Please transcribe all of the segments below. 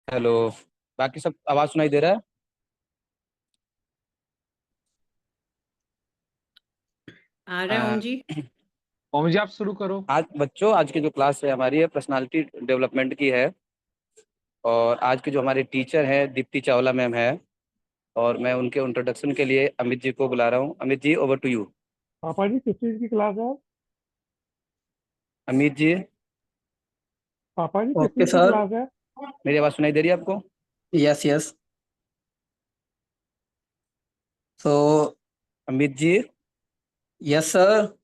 Hello. बाकी सब आवाज सुनाई दे रहा है? आ रहे हैं ओम आ, जी। ओम जी, आप शुरू करो। आज बच्चों, आज की जो क्लास है हमारी है पर्सनालिटी डेवलपमेंट की है। और आज के जो हमारे टीचर हैं दीप्ति चावला मैम है। और मैं उनके इंट्रोडक्शन के लिए अमित जी को बुला रहा हूँ। Amit ji, over to you. पापा जी किस चीज की क्लास है? अमित जी, पापा जी किस ओके चीज की सर। क्लास है? मेरी आवाज सुनाई दे रही है आपको? Yes yes. So Amit ji. Yes sir,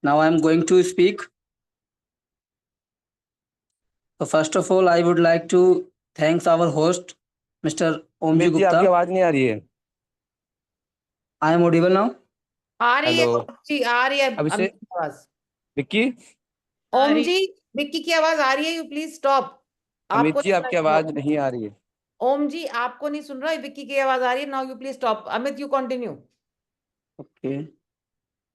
now I am going to speak. So first of all, I would like to thanks our host, Mr. Omji Amit ji, आपकी Gupta. आवाज नहीं आ रही है। I am audible now. आ रही है हेलो। ओम जी, आ रही है अब अमित इसे की आवाज। विक्की। ओम आ रही जी, विक्की की आवाज आ रही है, यू प्लीज स्टॉप। अमित आपको जी, नहीं आपकी सुनाई दे आवाज रहा। नहीं आ रही है। ओम जी, आपको नहीं सुन रहा है, विक्की की आवाज आ रही है। Now you please stop. Amit, you continue. Okay.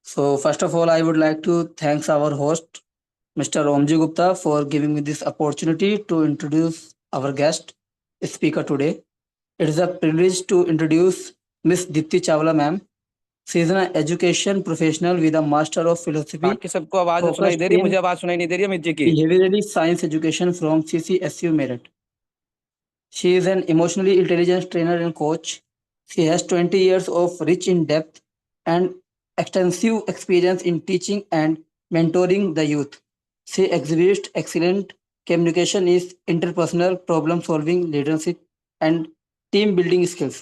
So first of all, I would like to thanks our host, Mr. Omji Gupta, for giving me this opportunity to introduce our guest speaker today. It is a privilege to introduce Miss Dipti Chawla ma'am. She is an education professional with a Master of Philosophy बाकी सबको आवाज सुनाई focused दे रही है, मुझे in आवाज सुनाई नहीं दे रही है अमित जी की। behaviorally science education from CCSU Merit. She is an emotionally intelligence trainer and coach. She has 20 years of rich in depth and extensive experience in teaching and mentoring the youth. She exhibits excellent communication is interpersonal problem solving, leadership, and team building skills.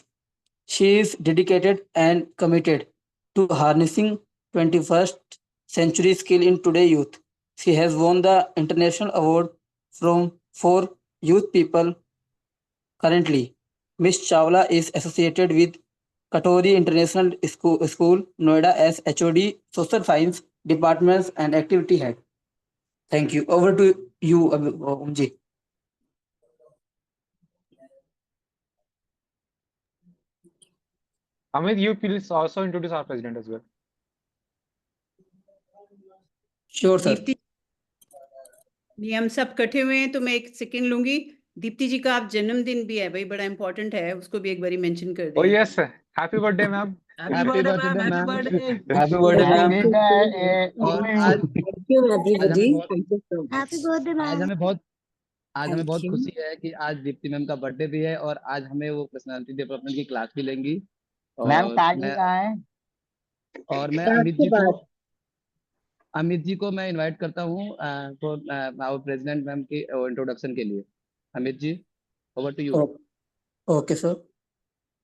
She is dedicated and committed to harnessing 21st century skill in today's youth. She has won the international award from for youth people. Currently, Ms. Chawla is associated with Katori International School, Noida as HOD, Social Science Departments and Activity Head. Thank you. Over to you, Omji. Amit, you please also introduce our president as well. Sure, sir. Deepti जी, हम सब इकट्ठे हुए हैं तो मैं एक second लूंगी। दीप्ति जी का आप जन्मदिन भी है भाई, बड़ा इंपॉर्टेंट है, उसको भी एक बारी मेंशन कर Oh दें। yes, happy birthday, ma'am. Happy birthday ma'am, happy birthday. Happy birthday, ma'am. और आज Thank you, आज हमें everybody. बहुत Thank you so much. Happy birthday आज मैम। हमें बहुत आज हमें Thank बहुत you. खुशी है कि आज दीप्ति मैम का बर्थडे भी है और आज हमें वो पर्सनालिटी डेवलपमेंट की क्लास भी लेंगी। मैम और कार्ड मैं नहीं कहाँ है? मैं Start अमित के जी बाद को मैं इनवाइट करता हूँ फॉर आवर प्रेसिडेंट मैम की इंट्रोडक्शन के लिए। Amit ji, over to you. Oh, okay, sir.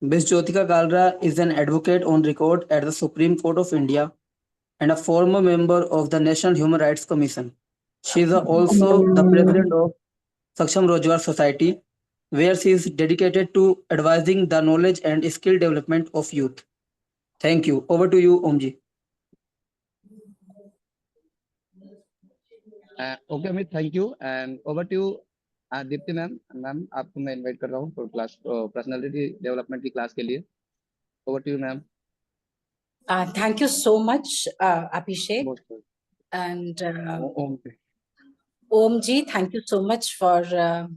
Ms. Jyotika Kalra is an advocate on record at the Supreme Court of India and a former member of the National Human Rights Commission. She is also the president of Saksham Rozgar Society, where she is dedicated to advising the knowledge and skill development of youth. Thank you. Over to you, Omji. Okay Amit, thank you and over to you Deepti ma'am. Ma'am, आपको मैं invite कर रहा हूँ for class personality development की class के लिए। Over to you ma'am. thank you so much, Abhishek and Om ji. Thank you so much for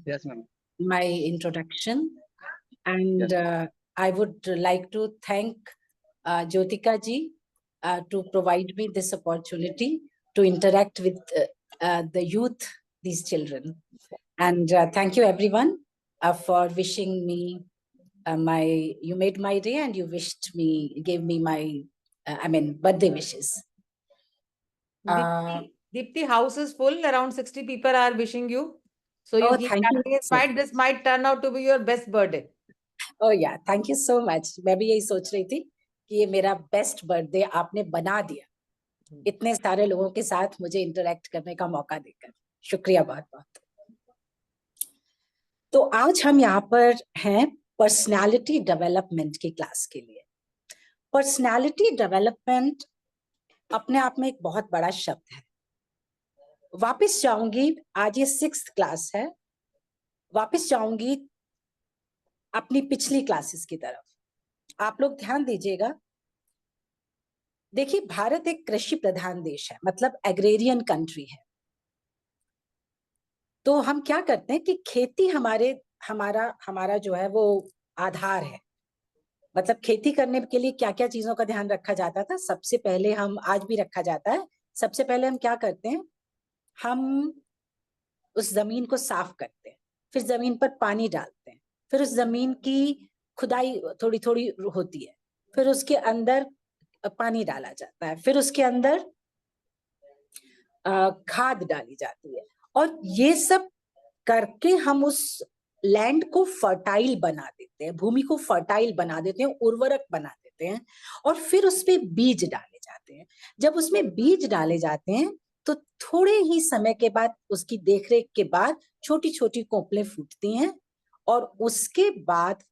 yes ma'am. my introduction. And Yes. I would like to thank Jyotika ji to provide me this opportunity to interact with the youth, these children. And thank you everyone for wishing me you made my day and you gave me my birthday wishes. Deepthi, house is full. Around 60 people are wishing you. So you Oh, keep thank you having it. so This might turn out to be your best birthday. Oh yeah, thank you so much. मैं भी यही सोच रही थी कि ये मेरा best birthday आपने बना दिया, इतने सारे लोगों के साथ मुझे इंटरेक्ट करने का मौका देकर। शुक्रिया बहुत बहुत। तो आज हम यहाँ पर हैं पर्सनालिटी डेवलपमेंट की क्लास के लिए। पर्सनालिटी डेवलपमेंट अपने आप में एक बहुत बड़ा शब्द है। वापस जाऊंगी, आज ये 6th क्लास है, वापस जाऊंगी अपनी पिछली क्लासेस की तरफ। आप लोग ध्यान दीजिएगा। देखिए, भारत एक कृषि प्रधान देश है, मतलब एग्रेरियन कंट्री है। तो हम क्या करते हैं कि खेती हमारा जो है वो आधार है। मतलब खेती करने के लिए क्या क्या चीजों का ध्यान रखा जाता था, सबसे पहले हम आज भी रखा जाता है। सबसे पहले हम क्या करते हैं, हम उस जमीन को साफ करते हैं, फिर जमीन पर पानी डालते हैं, फिर उस जमीन की खुदाई थोड़ी थोड़ी होती है, फिर उसके अंदर पानी डाला जाता है, फिर उसके अंदर खाद डाली जाती है, और ये सब करके हम उस लैंड को फर्टाइल बना देते हैं, भूमि को फर्टाइल बना देते हैं, उर्वरक बना देते हैं, और फिर उसमें बीज डाले जाते हैं। जब उसमें बीज डाले जाते हैं तो थोड़े ही समय के बाद, उसकी देखरेख के बाद छोटी छोटी कोपलें फूटती हैं, और उसके बाद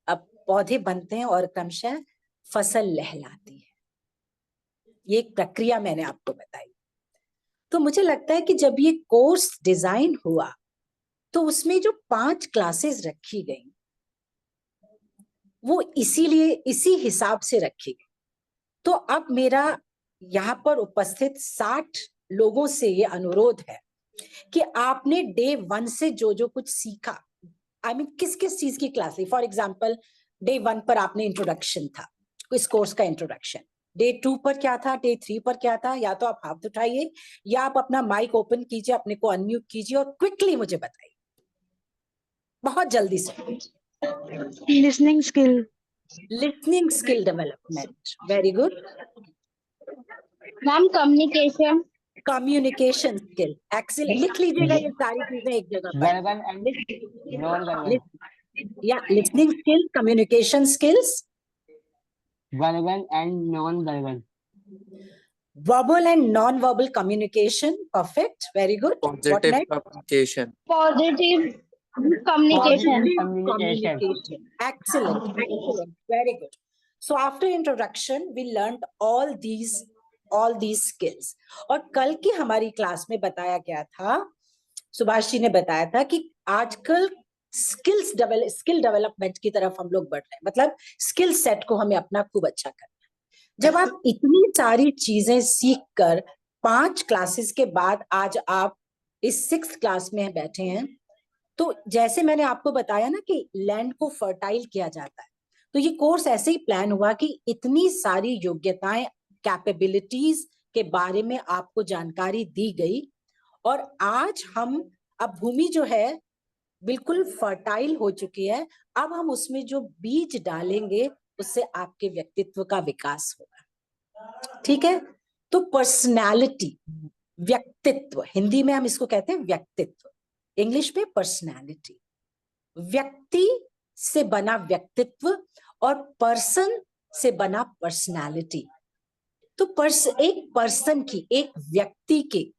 अब पौधे बनते हैं और क्रमशः फसल लहलाती है। ये एक प्रक्रिया मैंने आपको बताई। तो मुझे लगता है कि जब ये कोर्स डिजाइन हुआ तो उसमें जो 5 क्लासेस रखी गई वो इसीलिए इसी हिसाब से रखी गई। तो अब मेरा यहाँ पर उपस्थित 60 लोगों से ये अनुरोध है कि आपने डे 1 से जो जो कुछ सीखा, आई मीन किस किस चीज की क्लास ली। फॉर एग्जाम्पल डे 1 पर आपने इंट्रोडक्शन था, इस कोर्स का इंट्रोडक्शन। डे 2 पर क्या था, डे 3 पर क्या था, या तो आप हाथ उठाइए या आप अपना माइक ओपन कीजिए, अपने को अनम्यूट कीजिए और क्विकली मुझे बताइए, बहुत जल्दी से। Listening skill. Listening skill development, very good. Ma'am, communication. Communication skill, excellent. लिख लीजिएगा ये सारी चीजें एक जगह पर। Verbal and non-verbal. या listening skill, communication skills, Verbal and non-verbal. verbal and non-verbal communication, perfect, very good. What Positive next? communication. Positive communication. Communication. Excellent, excellent, very good. So after introduction, we learned all these skills. और कल की हमारी class में बताया गया था, सुभाष जी ने बताया था कि आजकल स्किल डेवलपमेंट की तरफ हम लोग बढ़ रहे हैं, मतलब स्किल सेट को हमें अपना खूब अच्छा करना है। जब आप इतनी सारी चीजें सीख कर 5 क्लासेस के बाद आज आप इस 6th क्लास में बैठे हैं, तो जैसे मैंने आपको बताया ना कि लैंड को फर्टाइल किया जाता है, तो ये कोर्स ऐसे ही प्लान हुआ कि इतनी सारी योग्यताएं, कैपेबिलिटीज के बारे में आपको जानकारी दी गई, और आज हम अब भूमि जो है बिल्कुल फर्टाइल हो चुकी है। अब हम उसमें जो बीज डालेंगे उससे आपके व्यक्तित्व का विकास होगा। ठीक है, तो पर्सनालिटी, व्यक्तित्व, हिंदी में हम इसको कहते हैं व्यक्तित्व, इंग्लिश में पर्सनालिटी। व्यक्ति से बना व्यक्तित्व और पर्सन से बना पर्सनालिटी। तो एक पर्सन की, एक व्यक्ति के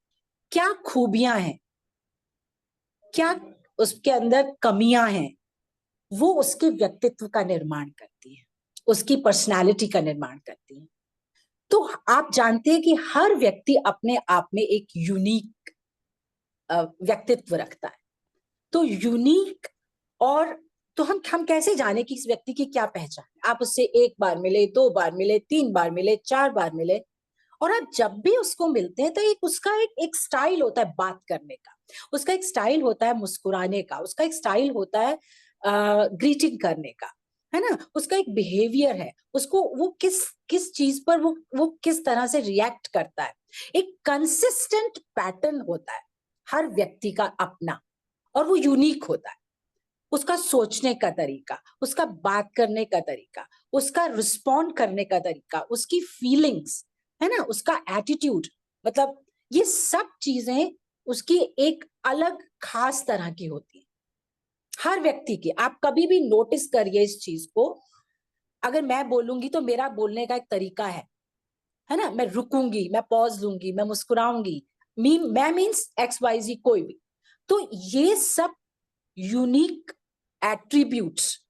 क्या खूबियां हैं, क्या उसके अंदर कमियां हैं, वो उसके व्यक्तित्व का निर्माण करती है, उसकी पर्सनालिटी का निर्माण करती है। तो आप जानते हैं कि हर व्यक्ति अपने आप में एक यूनिक व्यक्तित्व रखता है। तो यूनिक, और तो हम कैसे जाने कि इस व्यक्ति की क्या पहचान है? आप उससे 1 बार मिले, 2 बार मिले, 3 बार मिले, 4 बार मिले, और आप जब भी उसको मिलते हैं तो उसका एक स्टाइल होता है बात करने का, उसका एक स्टाइल होता है मुस्कुराने का, उसका एक स्टाइल होता है ग्रीटिंग करने का, है ना, उसका एक बिहेवियर है, उसको वो किस चीज पर वो किस तरह से रिएक्ट करता है। एक कंसिस्टेंट पैटर्न होता है हर व्यक्ति का अपना, और वो यूनिक होता है। उसका सोचने का तरीका, उसका बात करने का तरीका, उसका रिस्पॉन्ड करने का तरीका, उसकी फीलिंग्स, है ना, उसका एटीट्यूड, मतलब ये सब चीजें उसकी एक अलग खास तरह की होती है हर व्यक्ति की। आप कभी भी नोटिस करिए इस चीज को। अगर मैं बोलूंगी तो मेरा बोलने का एक तरीका है ना, मैं रुकूंगी, मैं पॉज लूंगी, मैं मुस्कुराऊंगी, मैं मीन्स XYZ कोई भी। तो ये सब यूनिक एट्रीब्यूट्स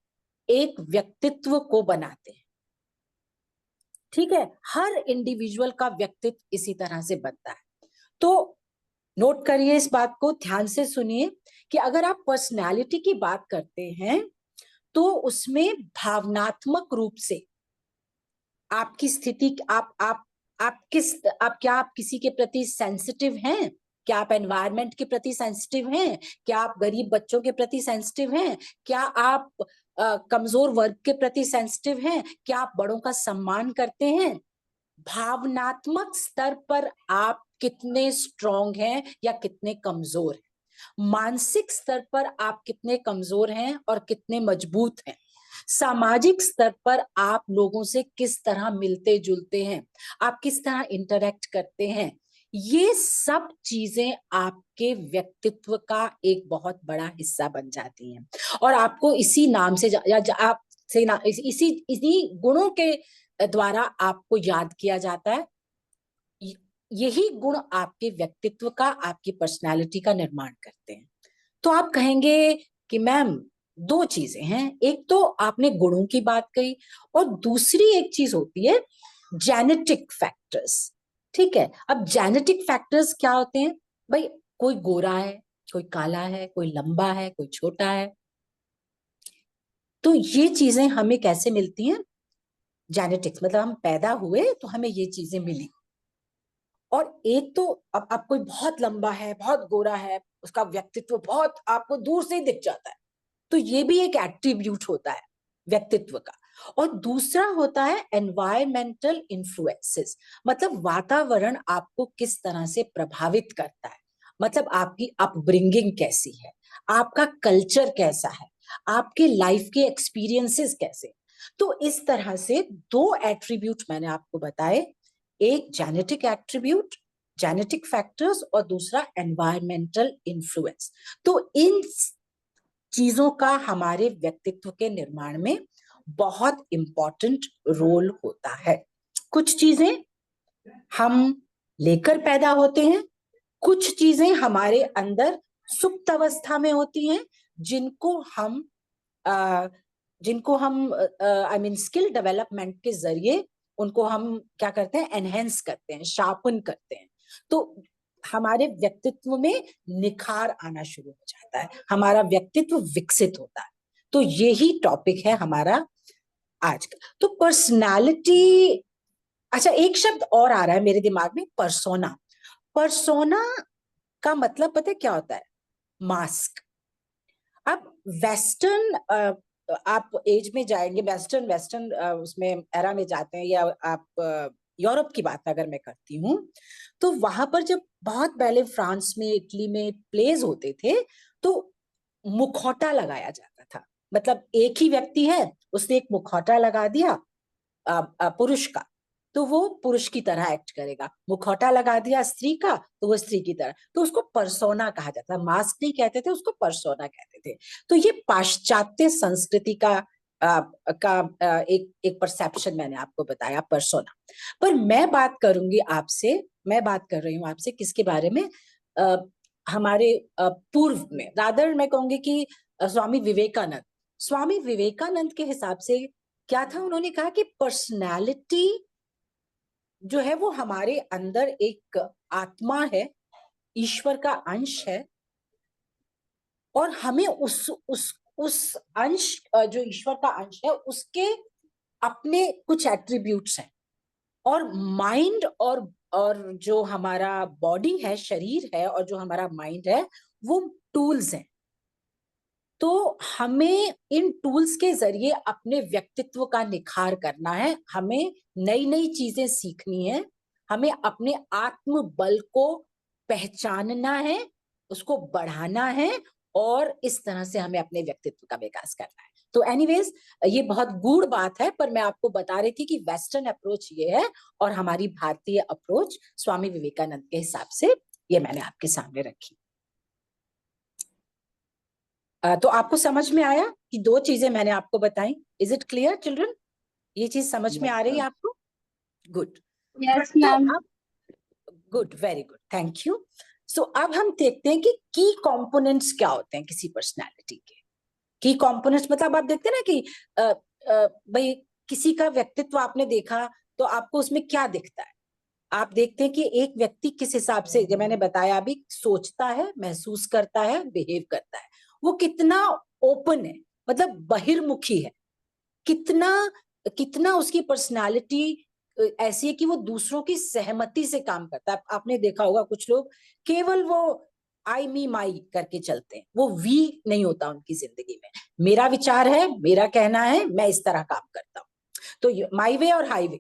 एक व्यक्तित्व को बनाते हैं। ठीक है, हर इंडिविजुअल का व्यक्तित्व इसी तरह से बनता है। तो नोट करिए इस बात को, ध्यान से सुनिए कि अगर आप पर्सनालिटी की बात करते हैं तो उसमें भावनात्मक रूप से आपकी स्थिति, आप किसी के प्रति सेंसिटिव हैं, क्या आप एनवायरनमेंट के प्रति सेंसिटिव हैं? क्या आप गरीब बच्चों के प्रति सेंसिटिव हैं? क्या आप कमजोर वर्ग के प्रति सेंसिटिव हैं? क्या आप बड़ों का सम्मान करते हैं? भावनात्मक स्तर पर आप कितने स्ट्रांग हैं या कितने कमजोर हैं? मानसिक स्तर पर आप कितने कमजोर हैं और कितने मजबूत हैं? सामाजिक स्तर पर आप लोगों से किस तरह मिलते जुलते हैं? आप किस तरह इंटरेक्ट करते हैं? ये सब चीजें आपके व्यक्तित्व का एक बहुत बड़ा हिस्सा बन जाती हैं और आपको इसी नाम से आप से ना इसी गुणों के द्वारा आपको याद किया जाता है। यही गुण आपके व्यक्तित्व का, आपकी पर्सनालिटी का निर्माण करते हैं। तो आप कहेंगे कि मैम दो चीजें हैं, एक तो आपने गुणों की बात कही और दूसरी एक चीज होती है जेनेटिक फैक्टर्स। ठीक है, अब जेनेटिक फैक्टर्स क्या होते हैं भाई? कोई गोरा है, कोई काला है, कोई लंबा है, कोई छोटा है। तो ये चीजें हमें कैसे मिलती हैं? जेनेटिक्स, मतलब हम पैदा हुए तो हमें ये चीजें मिली। और एक तो अब कोई बहुत लंबा है, बहुत गोरा है, उसका व्यक्तित्व बहुत आपको दूर से ही दिख जाता है, तो ये भी एक एट्रीब्यूट होता है व्यक्तित्व का। और दूसरा होता है एनवायरमेंटल इन्फ्लुएंसेस, मतलब वातावरण आपको किस तरह से प्रभावित करता है, मतलब आपकी अपब्रिंगिंग कैसी है, आपका कल्चर कैसा है, आपके लाइफ के एक्सपीरियंसेस कैसे। तो इस तरह से दो एट्रीब्यूट मैंने आपको बताए, एक जेनेटिक एट्रीब्यूट, जेनेटिक फैक्टर्स, और दूसरा एनवायरमेंटल इन्फ्लुएंस। तो इन चीजों का हमारे व्यक्तित्व के निर्माण में बहुत इंपॉर्टेंट रोल होता है। कुछ चीजें हम लेकर पैदा होते हैं, कुछ चीजें हमारे अंदर सुप्त अवस्था में होती हैं, जिनको हम आई मीन स्किल डेवलपमेंट के जरिए उनको हम क्या करते हैं, एनहेंस करते हैं, शार्पन करते हैं। तो हमारे व्यक्तित्व में निखार आना शुरू हो जाता है, हमारा व्यक्तित्व विकसित होता है। तो यही टॉपिक है हमारा आज का। तो पर्सनालिटी, अच्छा एक शब्द और आ रहा है मेरे दिमाग में, पर्सोना। पर्सोना का मतलब पता है क्या होता है? मास्क। अब वेस्टर्न आप एज में जाएंगे, वेस्टर्न उसमें एरा में जाते हैं, या आप यूरोप की बात अगर मैं करती हूँ, तो वहां पर जब बहुत पहले फ्रांस में, इटली में प्लेज होते थे, तो मुखौटा लगाया जाता था। मतलब एक ही व्यक्ति है, उसने एक मुखौटा लगा दिया पुरुष का, तो वो पुरुष की तरह एक्ट करेगा। मुखौटा लगा दिया स्त्री का, तो वो स्त्री की तरह। तो उसको पर्सोना कहा जाता, मास्क नहीं कहते थे उसको, पर्सोना कहते थे। तो ये पाश्चात्य संस्कृति का एक परसेप्शन मैंने आपको बताया, पर्सोना। पर मैं बात करूंगी आपसे, मैं बात कर रही हूँ आपसे किसके बारे में? हमारे पूर्व में, रादर मैं कहूंगी कि स्वामी विवेकानंद। स्वामी विवेकानंद के हिसाब से क्या था? उन्होंने कहा कि पर्सनालिटी जो है वो हमारे अंदर एक आत्मा है, ईश्वर का अंश है, और हमें उस अंश, जो ईश्वर का अंश है, उसके अपने कुछ एट्रीब्यूट्स हैं। और माइंड और जो हमारा बॉडी है, शरीर है, और जो हमारा माइंड है, वो टूल्स हैं। तो हमें इन टूल्स के जरिए अपने व्यक्तित्व का निखार करना है, हमें नई नई चीजें सीखनी है, हमें अपने आत्म बल को पहचानना है, उसको बढ़ाना है, और इस तरह से हमें अपने व्यक्तित्व का विकास करना है। तो एनीवेज, ये बहुत गूढ़ बात है, पर मैं आपको बता रही थी कि वेस्टर्न अप्रोच ये है और हमारी भारतीय अप्रोच स्वामी विवेकानंद के हिसाब से ये मैंने आपके सामने रखी। तो आपको समझ में आया कि दो चीजें मैंने आपको बताई? Is it clear children? ये चीज समझ में आ रही है आपको? Good. Yes ma'am. Good, very good, thank you. So अब हम देखते हैं कि की कंपोनेंट्स क्या होते हैं किसी पर्सनालिटी के। की कंपोनेंट्स मतलब आप देखते हैं ना कि भाई किसी का व्यक्तित्व आपने देखा तो आपको उसमें क्या दिखता है? आप देखते हैं कि एक व्यक्ति किस हिसाब से, जो मैंने बताया अभी, सोचता है, महसूस करता है, बिहेव करता है, वो कितना ओपन है, मतलब बहिर्मुखी है, कितना उसकी पर्सनालिटी ऐसी है कि वो दूसरों की सहमति से काम करता है। आपने देखा होगा कुछ लोग केवल वो आई मी माई करके चलते हैं, वो वी नहीं होता उनकी जिंदगी में। मेरा विचार है, मेरा कहना है, मैं इस तरह काम करता हूँ, तो माई वे और हाईवे।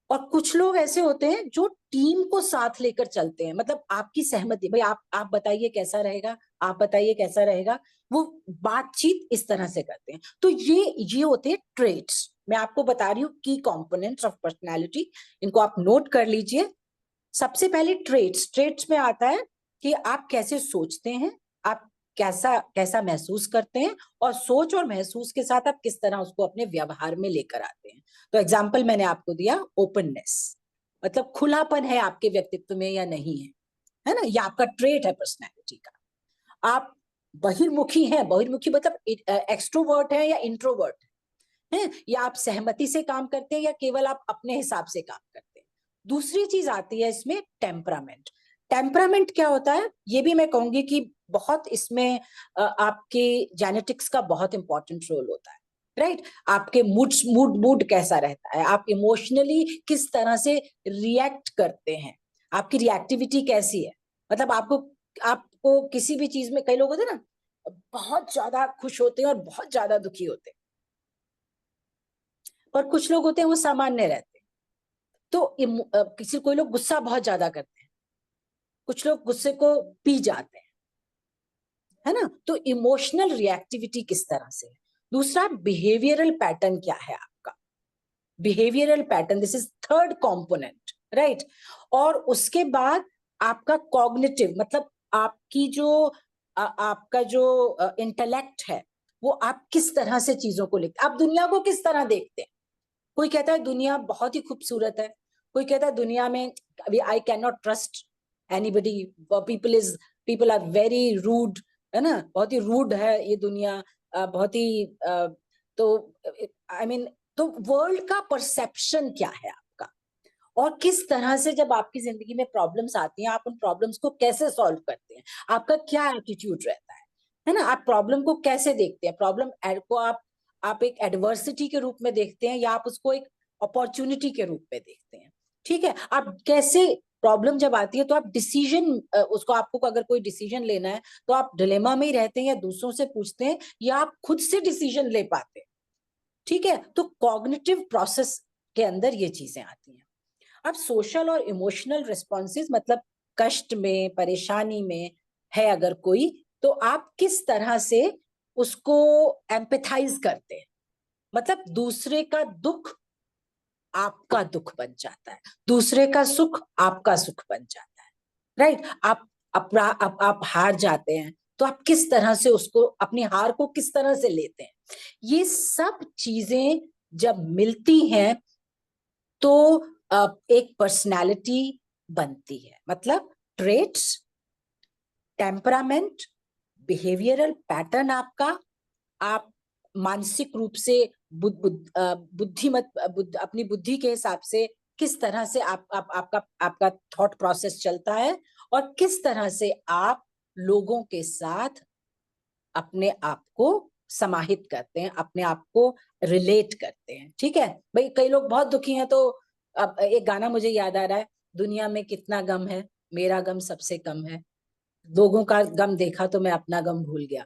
और कुछ लोग ऐसे होते हैं जो टीम को साथ लेकर चलते हैं, मतलब आपकी सहमति, भाई आप बताइए कैसा रहेगा, आप बताइए कैसा रहेगा, वो बातचीत इस तरह से करते हैं। तो ये होते हैं ट्रेट्स। मैं आपको बता रही हूँ की कंपोनेंट्स ऑफ पर्सनालिटी, इनको आप नोट कर लीजिए। सबसे पहले ट्रेट्स में आता है कि आप कैसे सोचते हैं, आप कैसा महसूस करते हैं, और सोच और महसूस के साथ आप किस तरह उसको अपने व्यवहार में लेकर आते हैं। तो एग्जाम्पल मैंने आपको दिया, ओपननेस, मतलब खुलापन है आपके व्यक्तित्व में या नहीं है ना, ये आपका ट्रेट है पर्सनैलिटी का। आप बहिर्मुखी हैं, बहिर्मुखी मतलब एक्सट्रोवर्ट है या इंट्रोवर्ट है, या आप सहमति से काम करते हैं या केवल आप अपने हिसाब से काम करते हैं। दूसरी चीज आती है इसमें टेम्परामेंट। टेम्परामेंट क्या होता है, ये भी मैं कहूंगी कि बहुत इसमें आपके जेनेटिक्स का बहुत इंपॉर्टेंट रोल होता है, राइट। आपके मूड कैसा रहता है, आप इमोशनली किस तरह से रिएक्ट करते हैं, आपकी रिएक्टिविटी कैसी है, मतलब आपको किसी भी चीज में, कई लोग होते हैं ना बहुत ज्यादा खुश होते हैं और बहुत ज्यादा दुखी होते हैं, और कुछ लोग होते हैं वो सामान्य रहते हैं। तो कोई लोग गुस्सा बहुत ज्यादा करते हैं, कुछ लोग गुस्से को पी जाते हैं, है ना। तो इमोशनल रिएक्टिविटी किस तरह से है। दूसरा, बिहेवियरल पैटर्न क्या है आपका, behavioural pattern, this is third component, right. और उसके बाद आपका कॉग्निटिव, मतलब आपका जो इंटेलेक्ट है, वो आप किस तरह से चीजों को लिखते, आप दुनिया को किस तरह देखते हैं। कोई कहता है दुनिया बहुत ही खूबसूरत है, कोई कहता है दुनिया में I can not trust anybody, people are very rude, है ना, बहुत ही रूड है ये दुनिया, बहुत ही तो तो वर्ल्ड का परसेप्शन क्या है आपका, और किस तरह से जब आपकी जिंदगी में प्रॉब्लम्स आती हैं, आप उन प्रॉब्लम्स को कैसे सॉल्व करते हैं, आपका क्या एटीट्यूड रहता है ना, आप प्रॉब्लम को कैसे देखते हैं, प्रॉब्लम को आप एक एडवर्सिटी के रूप में देखते हैं या आप उसको एक अपॉर्चुनिटी के रूप में देखते हैं, ठीक है। आप कैसे, प्रॉब्लम जब आती है तो आप डिसीजन, उसको आपको अगर कोई डिसीजन लेना है तो आप डिलेमा में ही रहते हैं या दूसरों से पूछते हैं या आप खुद से डिसीजन ले पाते हैं, ठीक है। तो कॉग्निटिव प्रोसेस के अंदर ये चीजें आती हैं। अब सोशल और इमोशनल रिस्पॉन्सेज, मतलब कष्ट में, परेशानी में है अगर कोई, तो आप किस तरह से उसको एम्पैथाइज करते हैं, मतलब दूसरे का दुख आपका दुख बन जाता है, दूसरे का सुख आपका सुख बन जाता है, राइट। आप हार जाते हैं तो आप किस तरह से उसको, अपनी हार को किस तरह से लेते हैं। ये सब चीजें जब मिलती हैं तो एक पर्सनालिटी बनती है, मतलब ट्रेट्स, टेम्परामेंट, बिहेवियरल पैटर्न आपका, आप मानसिक रूप से अपनी बुद्धि के हिसाब से किस तरह से आपका थॉट प्रोसेस चलता है, और किस तरह से आप लोगों के साथ अपने आप को समाहित करते हैं, अपने आप को रिलेट करते हैं, ठीक है। भाई कई लोग बहुत दुखी हैं, तो अब एक गाना मुझे याद आ रहा है, दुनिया में कितना गम है, मेरा गम सबसे कम है, लोगों का गम देखा तो मैं अपना गम भूल गया।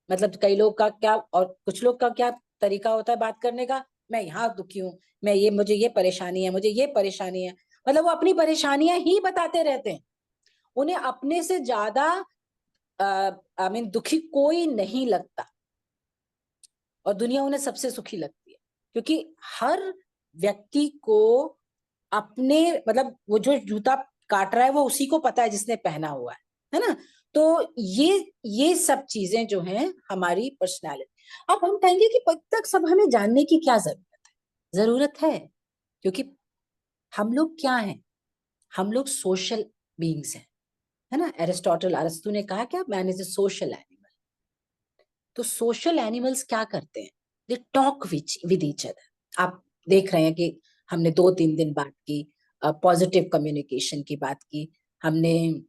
मतलब कई लोग का क्या, और कुछ लोग का क्या तरीका होता है बात करने का, मैं यहाँ दुखी हूँ, मुझे ये परेशानी है, मुझे ये परेशानी है, मतलब वो अपनी परेशानियां ही बताते रहते हैं, उन्हें अपने से ज्यादा दुखी कोई नहीं लगता, और दुनिया उन्हें सबसे सुखी लगती है, क्योंकि हर व्यक्ति को अपने, मतलब वो जो जूता काट रहा है वो उसी को पता है जिसने पहना हुआ है ना। तो ये सब चीजें जो हैं हमारी पर्सनालिटी। अब हम कहेंगे कि अब तक सब हमें जानने की क्या जरूरत है, क्योंकि हम लोग क्या हैं, हम लोग सोशल बीइंग्स हैं, है ना। अरस्तु ने कहा क्या, man is a social animal. तो सोशल एनिमल्स क्या करते हैं, they talk with each other. आप देख रहे हैं कि हमने 2-3 दिन बात की, पॉजिटिव कम्युनिकेशन की बात की, हमने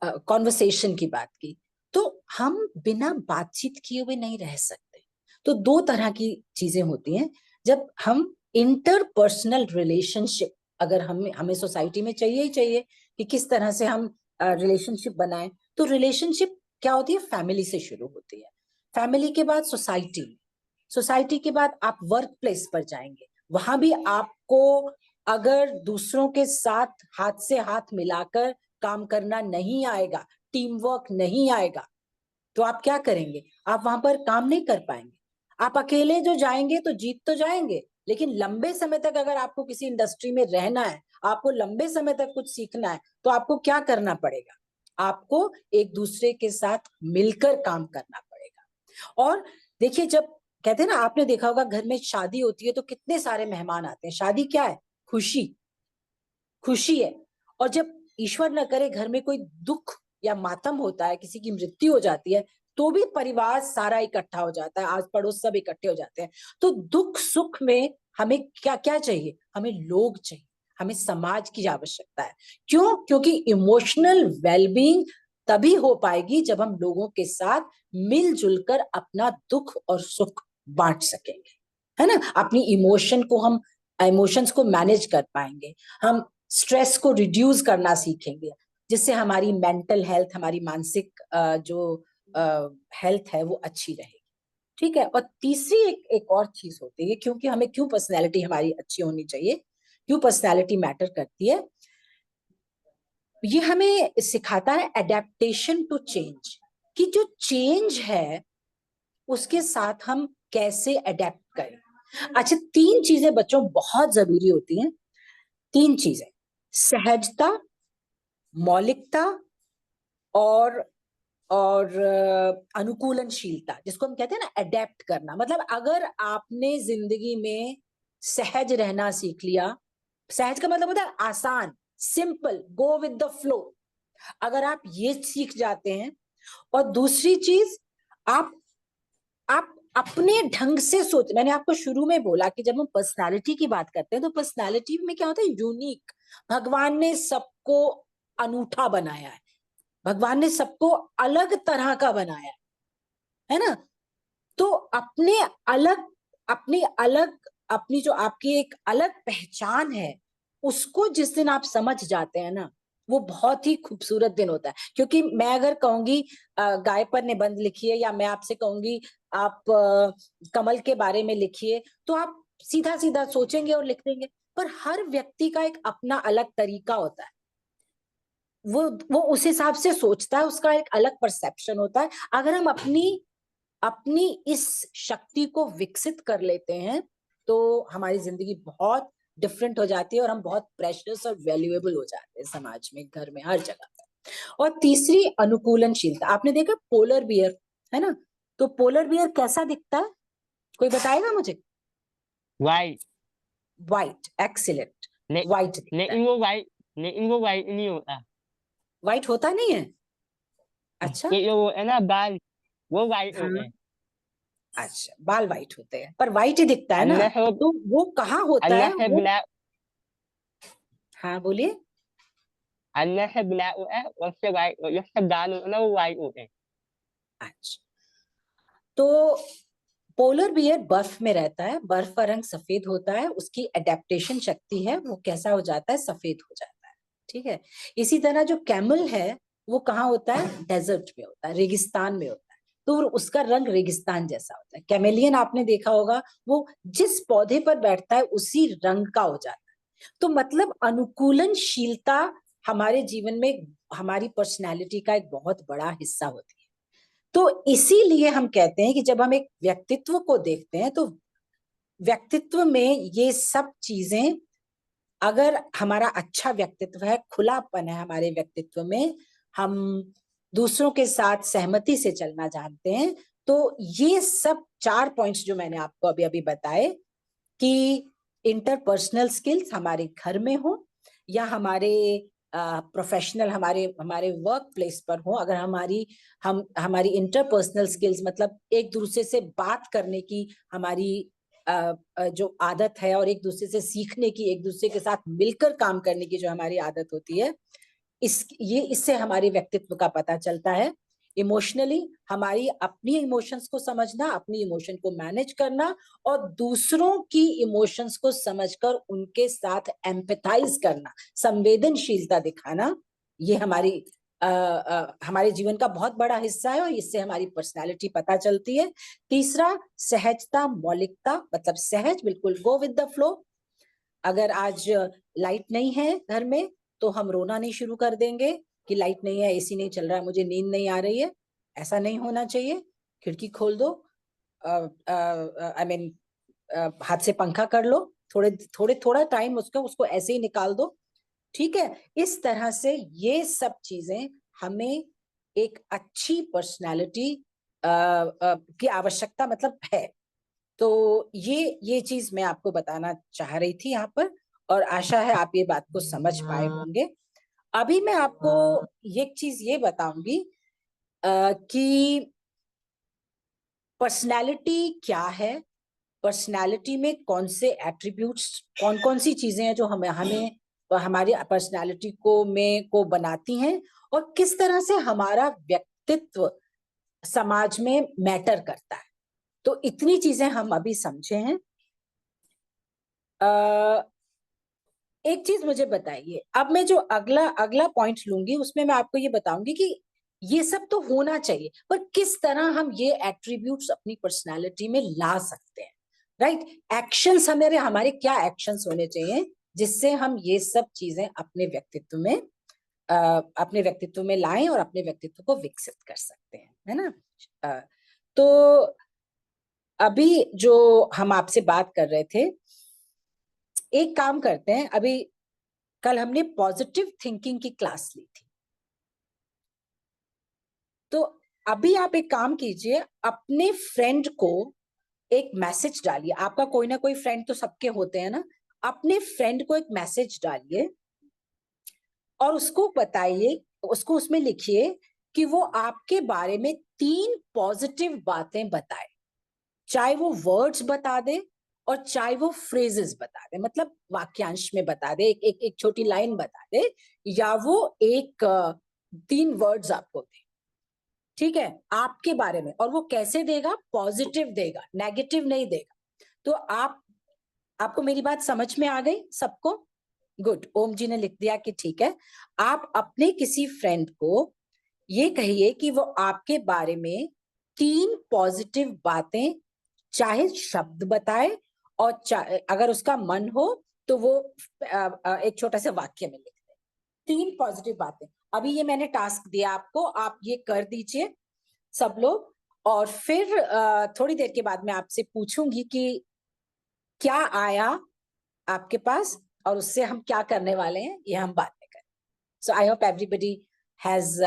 कॉन्वर्सेशन की बात की, तो हम बिना बातचीत किए हुए नहीं रह सकते। तो 2 तरह की चीजें होती हैं, जब हम इंटरपर्सनल रिलेशनशिप अगर हमें सोसाइटी में चाहिए ही चाहिए कि किस तरह से हम रिलेशनशिप बनाएं, तो रिलेशनशिप क्या होती है, फैमिली से शुरू होती है, फैमिली के बाद सोसाइटी, सोसाइटी के बाद आप वर्क प्लेस पर जाएंगे, वहां भी आपको अगर दूसरों के साथ हाथ से हाथ मिलाकर काम करना नहीं आएगा, टीम वर्क नहीं आएगा, तो आप क्या करेंगे, आप वहां पर काम नहीं कर पाएंगे। आप अकेले जो जाएंगे तो जीत तो जाएंगे, लेकिन लंबे समय तक अगर आपको किसी इंडस्ट्री में रहना है, आपको लंबे समय तक कुछ सीखना है, तो आपको क्या करना पड़ेगा, आपको एक दूसरे के साथ मिलकर काम करना पड़ेगा। और देखिए, जब कहते हैं ना, आपने देखा होगा घर में शादी होती है तो कितने सारे मेहमान आते हैं। शादी क्या है, खुशी, खुशी है। और जब ईश्वर न करे घर में कोई दुख या मातम होता है, किसी की मृत्यु हो जाती है, तो भी परिवार सारा इकट्ठा हो जाता है, आस पड़ोस सब इकट्ठे हो जाते हैं। तो दुख सुख में हमें क्या क्या चाहिए, हमें लोग चाहिए, हमें समाज की आवश्यकता है। क्यों? क्योंकि इमोशनल वेलबींग तभी हो पाएगी जब हम लोगों के साथ मिलजुल कर अपना दुख और सुख बांट सकेंगे, है ना। अपनी इमोशंस को मैनेज कर पाएंगे, हम स्ट्रेस को रिड्यूस करना सीखेंगे, जिससे हमारी मेंटल हेल्थ, हमारी मानसिक जो हेल्थ है वो अच्छी रहेगी। ठीक है। और तीसरी एक और चीज होती है, क्योंकि हमें क्यों पर्सनैलिटी हमारी अच्छी होनी चाहिए, क्यों पर्सनैलिटी मैटर करती है, ये हमें सिखाता है एडेप्टेशन टू चेंज, कि जो चेंज है उसके साथ हम कैसे अडेप्ट करें। अच्छा, 3 चीजें बच्चों बहुत जरूरी होती हैं, 3 चीजें, सहजता, मौलिकता और अनुकूलनशीलता, जिसको हम कहते हैं ना अडेप्ट करना। मतलब अगर आपने जिंदगी में सहज रहना सीख लिया, सहज का मतलब होता है आसान, simple, go with the flow, अगर आप ये सीख जाते हैं, और दूसरी चीज, आप अपने ढंग से सोच, मैंने आपको शुरू में बोला कि जब हम पर्सनालिटी की बात करते हैं तो पर्सनालिटी में क्या होता है, यूनिक। भगवान ने सबको अनूठा बनाया है, भगवान ने सबको अलग तरह का बनाया है ना। तो अपनी जो आपकी एक अलग पहचान है, उसको जिस दिन आप समझ जाते हैं ना, वो बहुत ही खूबसूरत दिन होता है। क्योंकि मैं अगर कहूंगी गाय पर निबंध लिखिए, या मैं आपसे कहूंगी आप कमल के बारे में लिखिए, तो आप सीधा सीधा सोचेंगे और लिख देंगे, पर हर व्यक्ति का एक अपना अलग तरीका होता है, वो उस हिसाब से सोचता है, उसका एक अलग परसेप्शन होता है। अगर हम अपनी इस शक्ति को विकसित कर लेते हैं तो हमारी जिंदगी बहुत डिफरेंट हो जाती है, और हम बहुत प्रेशियस और वैल्यूएबल हो जाते हैं समाज में, घर में, हर जगह पर। और तीसरी, अनुकूलनशीलता। आपने देखा पोलर बियर, है ना, तो पोलर बियर कैसा दिखता है, कोई बताएगा मुझे? White. White, excellent, Ne- white दिखता है। Lekin वो white नहीं होता। व्हाइट होता नहीं है? अच्छा, ये जो है ना बाल, वो white हाँ, होते हैं। अच्छा, बाल व्हाइट होते हैं, पर व्हाइट ही दिखता है ना। अल्लाह से तो वो कहाँ होता है अल्लाह से वो? black, हाँ, बोलिए। अल्लाह से black होता है, और उससे white, उससे बाल होते हैं ना, वो white होते हैं। अच्छा, तो पोलर बियर बर्फ में रहता है, बर्फ का रंग सफेद होता है, उसकी एडेप्टेशन शक्ति है, वो कैसा हो जाता है, सफेद हो जाता है। ठीक है। इसी तरह जो कैमल है वो कहाँ होता है, डेजर्ट में होता है, रेगिस्तान में होता है, तो उसका रंग रेगिस्तान जैसा होता है। कैमेलियन आपने देखा होगा, वो जिस पौधे पर बैठता है उसी रंग का हो जाता है। तो मतलब अनुकूलनशीलता हमारे जीवन में हमारी पर्सनैलिटी का एक बहुत बड़ा हिस्सा होती है। तो इसीलिए हम कहते हैं कि जब हम एक व्यक्तित्व को देखते हैं तो व्यक्तित्व में ये सब चीजें, अगर हमारा अच्छा व्यक्तित्व है, खुलापन है हमारे व्यक्तित्व में, हम दूसरों के साथ सहमति से चलना जानते हैं, तो ये सब 4 पॉइंट्स जो मैंने आपको अभी अभी बताए, कि इंटरपर्सनल स्किल्स हमारे घर में हो या हमारे प्रोफेशनल, हमारे वर्क प्लेस पर हो, अगर हमारी इंटरपर्सनल स्किल्स मतलब एक दूसरे से बात करने की हमारी जो आदत है, और एक दूसरे से सीखने की, एक दूसरे के साथ मिलकर काम करने की जो हमारी आदत होती है, इससे हमारे व्यक्तित्व का पता चलता है। इमोशनली हमारी अपनी इमोशंस को समझना, अपनी इमोशन को मैनेज करना और दूसरों की इमोशंस को समझकर उनके साथ एम्पैथाइज करना, संवेदनशीलता दिखाना, ये हमारे जीवन का बहुत बड़ा हिस्सा है और इससे हमारी पर्सनालिटी पता चलती है। तीसरा, सहजता, मौलिकता, मतलब सहज, बिल्कुल गो विद द फ्लो। अगर आज लाइट नहीं है घर में तो हम रोना नहीं शुरू कर देंगे कि लाइट नहीं है, एसी नहीं चल रहा है, मुझे नींद नहीं आ रही है। ऐसा नहीं होना चाहिए। खिड़की खोल दो, हाथ से पंखा कर लो, थोड़ा टाइम उसको ऐसे ही निकाल दो, ठीक है। इस तरह से ये सब चीजें हमें एक अच्छी पर्सनालिटी की आवश्यकता मतलब है। तो ये चीज मैं आपको बताना चाह रही थी यहाँ पर, और आशा है आप ये बात को समझ पाए होंगे। अभी मैं आपको एक चीज ये बताऊंगी कि पर्सनालिटी क्या है, पर्सनालिटी में कौन से एट्रीब्यूट्स, कौन कौन सी चीजें हैं जो हमें हमारी पर्सनालिटी को बनाती हैं, और किस तरह से हमारा व्यक्तित्व समाज में मैटर करता है। तो इतनी चीजें हम अभी समझे हैं। एक चीज मुझे बताइए, अब मैं जो अगला पॉइंट लूंगी उसमें मैं आपको ये बताऊंगी कि ये सब तो होना चाहिए, पर किस तरह हम ये एट्रीब्यूट्स अपनी पर्सनालिटी में ला सकते हैं, राइट। एक्शंस, हमारे क्या एक्शंस होने चाहिए जिससे हम ये सब चीजें अपने व्यक्तित्व में लाएं और अपने व्यक्तित्व को विकसित कर सकते हैं, है ना। तो अभी जो हम आपसे बात कर रहे थे, एक काम करते हैं, अभी कल हमने पॉजिटिव थिंकिंग की क्लास ली थी, तो अभी आप एक काम कीजिए, अपने फ्रेंड को एक मैसेज डालिए। आपका कोई ना कोई फ्रेंड तो सबके होते हैं ना, अपने फ्रेंड को एक मैसेज डालिए और उसको बताइए, उसको उसमें लिखिए कि वो आपके बारे में 3 पॉजिटिव बातें बताए, चाहे वो वर्ड्स बता दे और चाहे वो फ्रेजेस बता दे, मतलब वाक्यांश में बता दे, एक छोटी लाइन बता दे, या वो 3 वर्ड्स आपको दे, ठीक है, आपके बारे में। और वो कैसे देगा? पॉजिटिव देगा, नेगेटिव नहीं देगा। तो आपको मेरी बात समझ में आ गई सबको? गुड, ओम जी ने लिख दिया कि ठीक है। आप अपने किसी फ्रेंड को ये कहिए कि वो आपके बारे में 3 पॉजिटिव बातें, चाहे शब्द बताए और अगर उसका मन हो तो वो एक छोटा सा वाक्य में लिख दे, 3 पॉजिटिव बातें। अभी ये मैंने टास्क दिया आपको, आप ये कर दीजिए सब लोग, और फिर थोड़ी देर के बाद मैं आपसे पूछूंगी कि क्या आया आपके पास और उससे हम क्या करने वाले हैं, ये हम बाद में करें। So I hope everybody has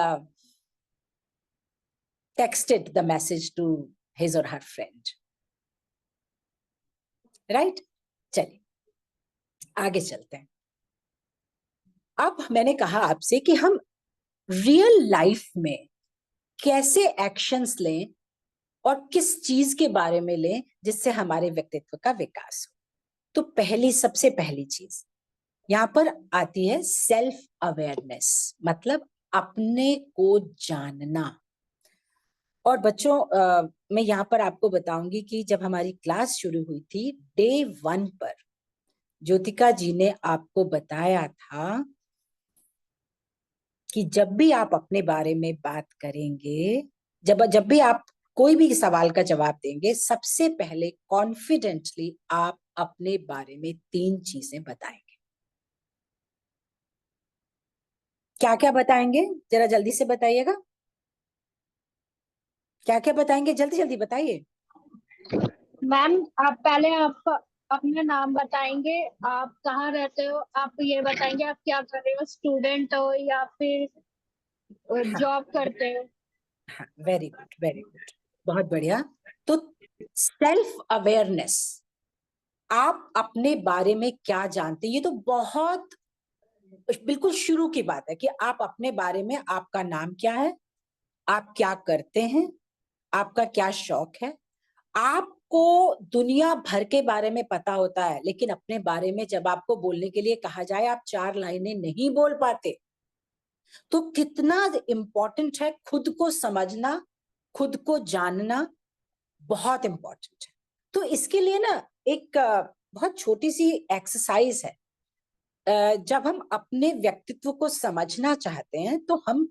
texted the message to his or her friend, right? चलिए आगे चलते हैं। अब मैंने कहा आपसे कि हम रियल लाइफ में कैसे एक्शंस लें और किस चीज के बारे में लें जिससे हमारे व्यक्तित्व का विकास हो। तो सबसे पहली चीज यहाँ पर आती है सेल्फ अवेयरनेस, मतलब अपने को जानना। और बच्चों मैं यहाँ पर आपको बताऊंगी कि जब हमारी क्लास शुरू हुई थी, डे 1 पर ज्योतिका जी ने आपको बताया था कि जब भी आप अपने बारे में बात करेंगे, जब भी आप कोई भी सवाल का जवाब देंगे, सबसे पहले कॉन्फिडेंटली आप अपने बारे में 3 चीजें बताएंगे। क्या क्या बताएंगे? जरा जल्दी से बताइएगा, क्या क्या बताएंगे? जल्दी जल्दी बताइए। मैम आप पहले आपका अपना नाम बताएंगे, आप कहाँ रहते हो, आप ये बताएंगे आप क्या कर रहे हो, स्टूडेंट हो या फिर जॉब करते हो। वेरी गुड, वेरी गुड, बहुत बढ़िया। तो सेल्फ अवेयरनेस, आप अपने बारे में क्या जानते हैं, ये तो बहुत बिल्कुल शुरू की बात है कि आप अपने बारे में, आपका नाम क्या है, आप क्या करते हैं, आपका क्या शौक है। आपको दुनिया भर के बारे में पता होता है, लेकिन अपने बारे में जब आपको बोलने के लिए कहा जाए, आप 4 लाइनें नहीं बोल पाते। तो कितना इम्पोर्टेंट है खुद को समझना, खुद को जानना, बहुत इम्पोर्टेंट है। तो इसके लिए ना एक बहुत छोटी सी एक्सरसाइज है। जब हम अपने व्यक्तित्व को समझना चाहते हैं तो हम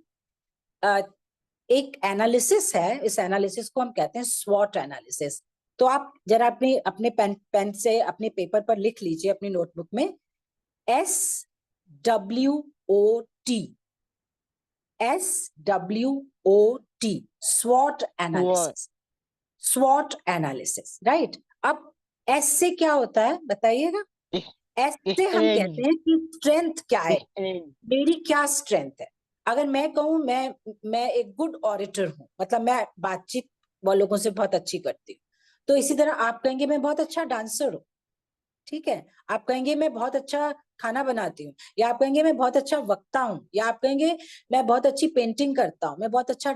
एक एनालिसिस है, इस एनालिसिस को हम कहते हैं स्वॉट एनालिसिस। तो आप जरा अपने अपने पेन से अपने पेपर पर लिख लीजिए, अपनी नोटबुक में, SWOT, SWOT, स्वॉट analysis, स्वॉट analysis, right. अब एस से क्या होता है बताइएगा? एस से हम कहते हैं कि स्ट्रेंथ क्या है, मेरी क्या स्ट्रेंथ है। अगर मैं कहूं मैं एक गुड ऑडिटर हूं, मतलब मैं बातचीत लोगों से बहुत अच्छी करती हूँ, तो इसी तरह आप कहेंगे मैं बहुत अच्छा डांसर हूँ, ठीक है। आप कहेंगे मैं बहुत अच्छा खाना बनाती हूँ, या आप कहेंगे मैं बहुत अच्छा वक्ता हूँ, या आप कहेंगे मैं बहुत अच्छी पेंटिंग करता हूँ, मैं बहुत अच्छा,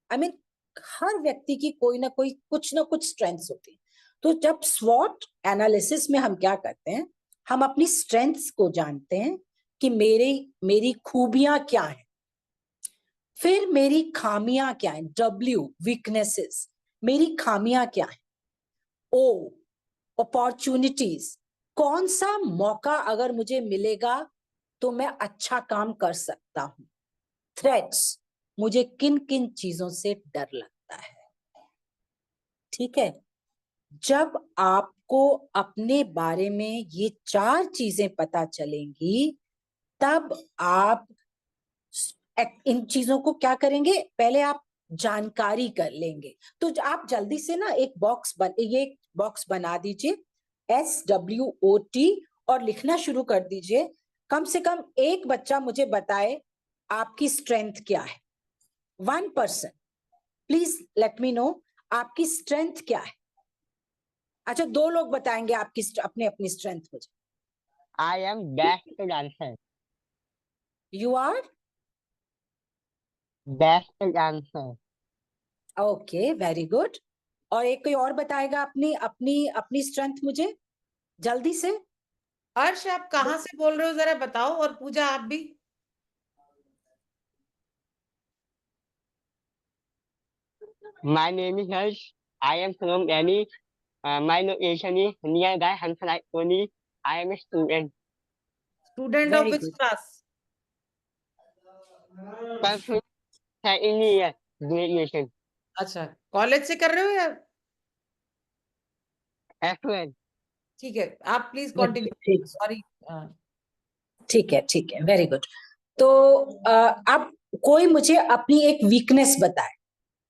आई मीन हर व्यक्ति की कोई ना कोई कुछ ना कुछ स्ट्रेंथ्स होती है। तो जब स्वॉट एनालिसिस में हम क्या करते हैं, हम अपनी स्ट्रेंथ्स को जानते हैं कि मेरी खूबियां क्या हैं, फिर मेरी खामियां क्या हैं, W, वीकनेसेस, मेरी खामियां क्या हैं, O, अपॉर्चुनिटीज, कौन सा मौका अगर मुझे मिलेगा तो मैं अच्छा काम कर सकता हूं, थ्रेट्स, मुझे किन किन चीजों से डर लगता है, ठीक है। जब आपको अपने बारे में ये 4 चीजें पता चलेंगी, तब आप इन चीजों को क्या करेंगे, पहले आप जानकारी कर लेंगे। तो आप जल्दी से ना ये बॉक्स बना दीजिए, SWOT, और लिखना शुरू कर दीजिए। कम से कम एक बच्चा मुझे बताए आपकी स्ट्रेंथ क्या है। 1 person, please let me know आपकी स्ट्रेंथ क्या है। अच्छा, 2 लोग बताएंगे आपकी अपनी स्ट्रेंथ मुझे। I am best dancer. You are Best dancer. Okay, very good. और एक कोई और बताएगा अपनी अपनी अपनी स्ट्रेंथ मुझे, जल्दी से। हर्ष, आप कहाँ से बोल रहे हो जरा बताओ, और पूजा आप भी। My name is Harsh. I am from Delhi. My location is nearby Hanslight Pony. I am a student. Student of very which good. Class? Perfume second year graduation. अच्छा, कॉलेज से कर रहे हो या? F1. ठीक है, आप प्लीज ठीक कंटिन्यू, सॉरी। ठीक है, ठीक है, वेरी गुड। तो अब कोई मुझे अपनी एक वीकनेस बताए।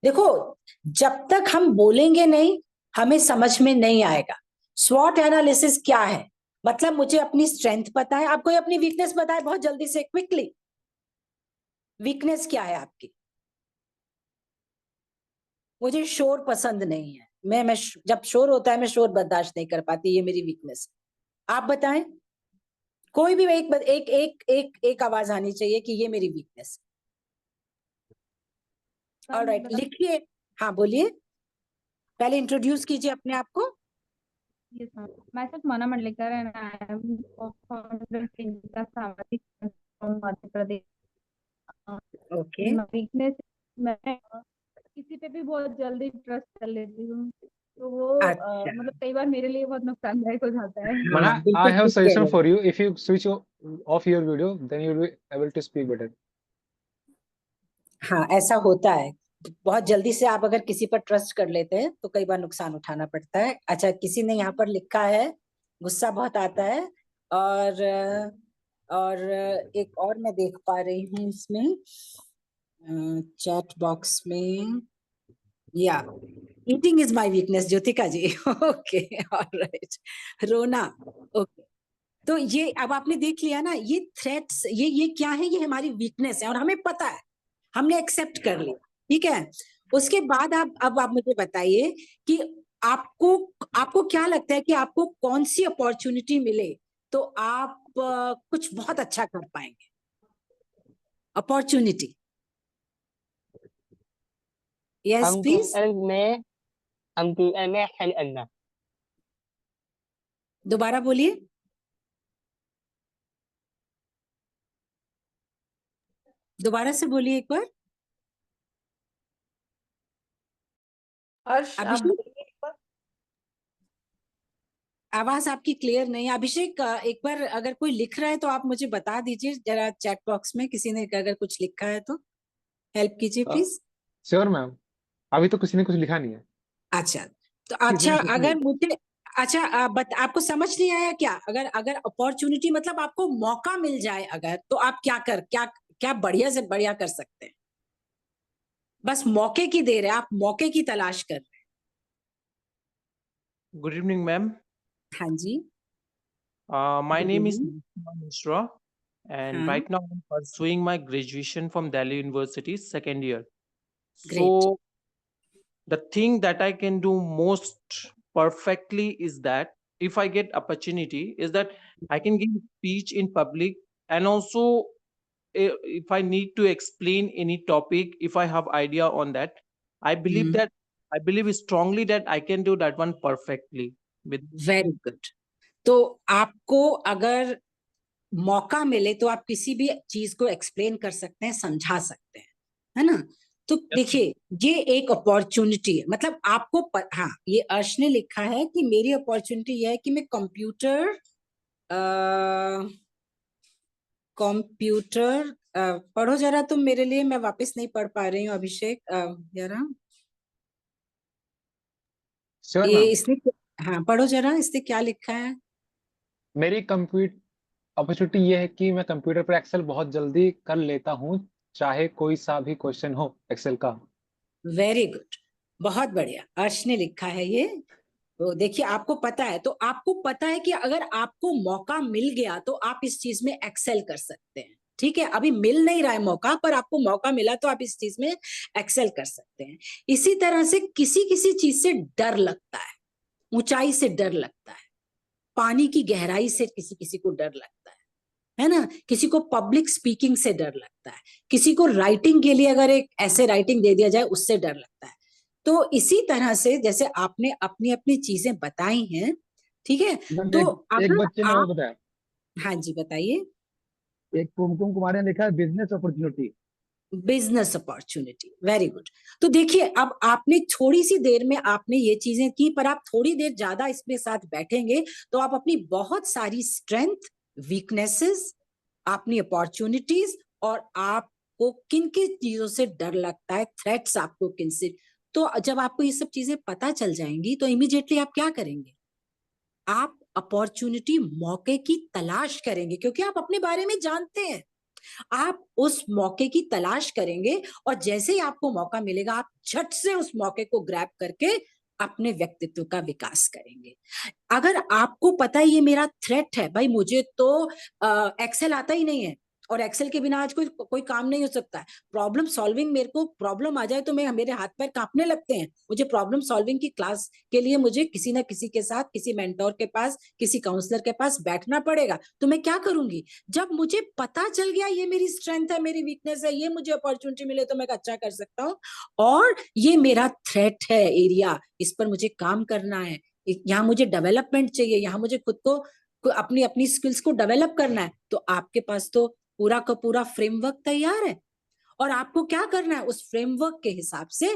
देखो, जब तक हम बोलेंगे नहीं हमें समझ में नहीं आएगा। स्वॉट एनालिसिस क्या है, मतलब मुझे अपनी स्ट्रेंथ पता है। आप कोई अपनी वीकनेस बताए बहुत जल्दी से, क्विकली। वीकनेस क्या है आपकी? मुझे शोर पसंद नहीं है, मैं जब शोर होता है मैं शोर बर्दाश्त नहीं कर पाती, ये मेरी वीकनेस। आप बताएं, कोई भी एक एक एक एक, एक आवाज आनी चाहिए कि ये मेरी वीकनेस। ऑलराइट, लिखिए। हाँ बोलिए, पहले इंट्रोड्यूस कीजिए अपने आप को। Yes, ma'am. Myself Mana Mandlikar and I am co-founder of Indika Samadhi from Madhya Pradesh. Okay, My weakness, मैं किसी पे भी बहुत जल्दी ट्रस्ट कर लेती हूँ, तो वो अच्छा। मतलब कई बार मेरे लिए बहुत नुकसानदायक हो जाता है। हाँ, Mana, I बिल्कुल have a ठीक कह suggestion रहे for हैं। you. If you switch off your video, then you'll be able to speak better. हाँ, ऐसा होता है, बहुत जल्दी से आप अगर किसी पर ट्रस्ट कर लेते हैं तो कई बार नुकसान उठाना पड़ता है। अच्छा, किसी ने यहाँ पर लिखा है गुस्सा बहुत आता है, और एक और मैं देख पा रही हूँ इसमें चैट बॉक्स में, या eating is my weakness, Jyotika ji. Okay, alright, रोना। ओके, तो ये अब आपने देख लिया ना, ये थ्रेट्स, ये क्या है, ये हमारी वीकनेस है और हमें पता है, हमने एक्सेप्ट कर लिया, ठीक है। उसके बाद अब आप मुझे बताइए कि आपको आपको क्या लगता है कि आपको कौन सी अपॉर्चुनिटी मिले तो आप कुछ बहुत अच्छा कर पाएंगे। अपॉर्चुनिटी, यस प्लीज, कंप्यूटर में एक्सेल करना। दोबारा बोलिए। दोबारा से बोलिए एक बार। हर्ष आप अभिषेक, बोलिए एक बार। आवाज आपकी क्लियर नहीं है। अभिषेक, एक बार अगर कोई लिख रहा है तो आप मुझे बता दीजिए जरा चैट बॉक्स में, किसी ने अगर कुछ लिखा है तो हेल्प कीजिए प्लीज। श्योर मैम, अभी तो किसी ने कुछ लिखा नहीं है। अच्छा, तो किसी ने अच्छा कुछ अगर नहीं। मुझे, अच्छा आपको समझ नहीं आया क्या? अगर अगर अपॉर्चुनिटी मतलब आपको मौका मिल जाए अगर, तो आप क्या क्या बढ़िया से बढ़िया कर सकते हैं? बस मौके की देर है, आप मौके की तलाश कर रहे Good evening, ma'am. हैं। हाँ जी, My good name is evening. Nishma Mishra, and हाँ, right now I'm pursuing my graduation from Delhi University, second year. Great. So the thing that I can do most perfectly is that if I get opportunity, is that I can give speech in public, and also if I need to explain any topic, if I have idea on that, I believe that I believe strongly that I can do that one perfectly. With very good. तो आपको अगर मौका मिले तो आप किसी भी चीज को एक्सप्लेन कर सकते हैं, समझा सकते हैं, है ना? तो देखिए, ये एक अपॉर्चुनिटी है, मतलब आपको हाँ, ये अर्श ने लिखा है कि मेरी अपॉर्चुनिटी ये है कि मैं कंप्यूटर पढ़ो जरा तुम मेरे लिए, मैं वापस नहीं पढ़ पा रही हूँ अभिषेक जरा। श्योर ये मैम, इसने, हाँ पढ़ो जरा, इसने क्या लिखा है? मेरी कंप्यूटर अपॉर्चुनिटी ये है कि मैं कंप्यूटर पर एक्सेल बहुत जल्दी कर लेता हूँ, चाहे कोई सा भी क्वेश्चन हो एक्सेल का। वेरी गुड, बहुत बढ़िया, अर्श ने लिखा है ये। तो देखिए, आपको पता है, तो आपको पता है कि अगर आपको मौका मिल गया तो आप इस चीज में एक्सेल कर सकते हैं। ठीक है, अभी मिल नहीं रहा है मौका, पर आपको मौका मिला तो आप इस चीज में एक्सेल कर सकते हैं। इसी तरह से किसी किसी चीज से डर लगता है, ऊंचाई से डर लगता है, पानी की गहराई से किसी किसी को डर लगता है ना? किसी को पब्लिक स्पीकिंग से डर लगता है, किसी को राइटिंग के लिए अगर एक ऐसे राइटिंग दे दिया जाए उससे डर लगता है। तो इसी तरह से जैसे आपने अपनी अपनी चीजें बताई हैं, ठीक है, मैम तो एक अगर बच्चे ने और आप, बताया, हाँ जी बताइए। एक कुमकुम कुमार ने लिखा है business opportunity. Business opportunity, very good. तो देखिए, अब आपने थोड़ी सी देर में आपने ये चीजें की, पर आप थोड़ी देर ज्यादा इसमें साथ बैठेंगे तो आप अपनी बहुत सारी स्ट्रेंथ, वीकनेसेस, अपनी अपॉर्चुनिटीज, और आपको किन किन चीजों से डर लगता है, थ्रेट्स आपको किन से, तो जब आपको ये सब चीजें पता चल जाएंगी तो इमीडिएटली आप क्या करेंगे? आप अपॉर्चुनिटी, मौके की तलाश करेंगे, क्योंकि आप अपने बारे में जानते हैं। आप उस मौके की तलाश करेंगे और जैसे ही आपको मौका मिलेगा आप झट से उस मौके को ग्रैब करके अपने व्यक्तित्व का विकास करेंगे। अगर आपको पता है ये मेरा थ्रेट है, भाई मुझे तो एक्सेल आता ही नहीं है और एक्सेल के बिना आज कोई काम नहीं हो सकता है, प्रॉब्लम सॉल्विंग, मेरे को प्रॉब्लम आ जाए तो मेरे हाथ पैर कांपने लगते हैं, मुझे प्रॉब्लम सॉल्विंग की क्लास के लिए मुझे किसी ना किसी के साथ, किसी मेंटोर के पास, किसी काउंसलर के पास बैठना पड़ेगा। तो मैं क्या करूंगी? जब मुझे पता चल गया ये मेरी स्ट्रेंथ है, मेरी वीकनेस है, ये मुझे अपॉर्चुनिटी मिले तो मैं अच्छा कर सकता हूँ, और ये मेरा थ्रेट है एरिया, इस पर मुझे काम करना है, यहाँ मुझे डेवलपमेंट चाहिए, यहाँ मुझे खुद को अपनी अपनी स्किल्स को डेवलप करना है, तो आपके पास तो पूरा का पूरा फ्रेमवर्क तैयार है। और आपको क्या करना है? उस फ्रेमवर्क के हिसाब से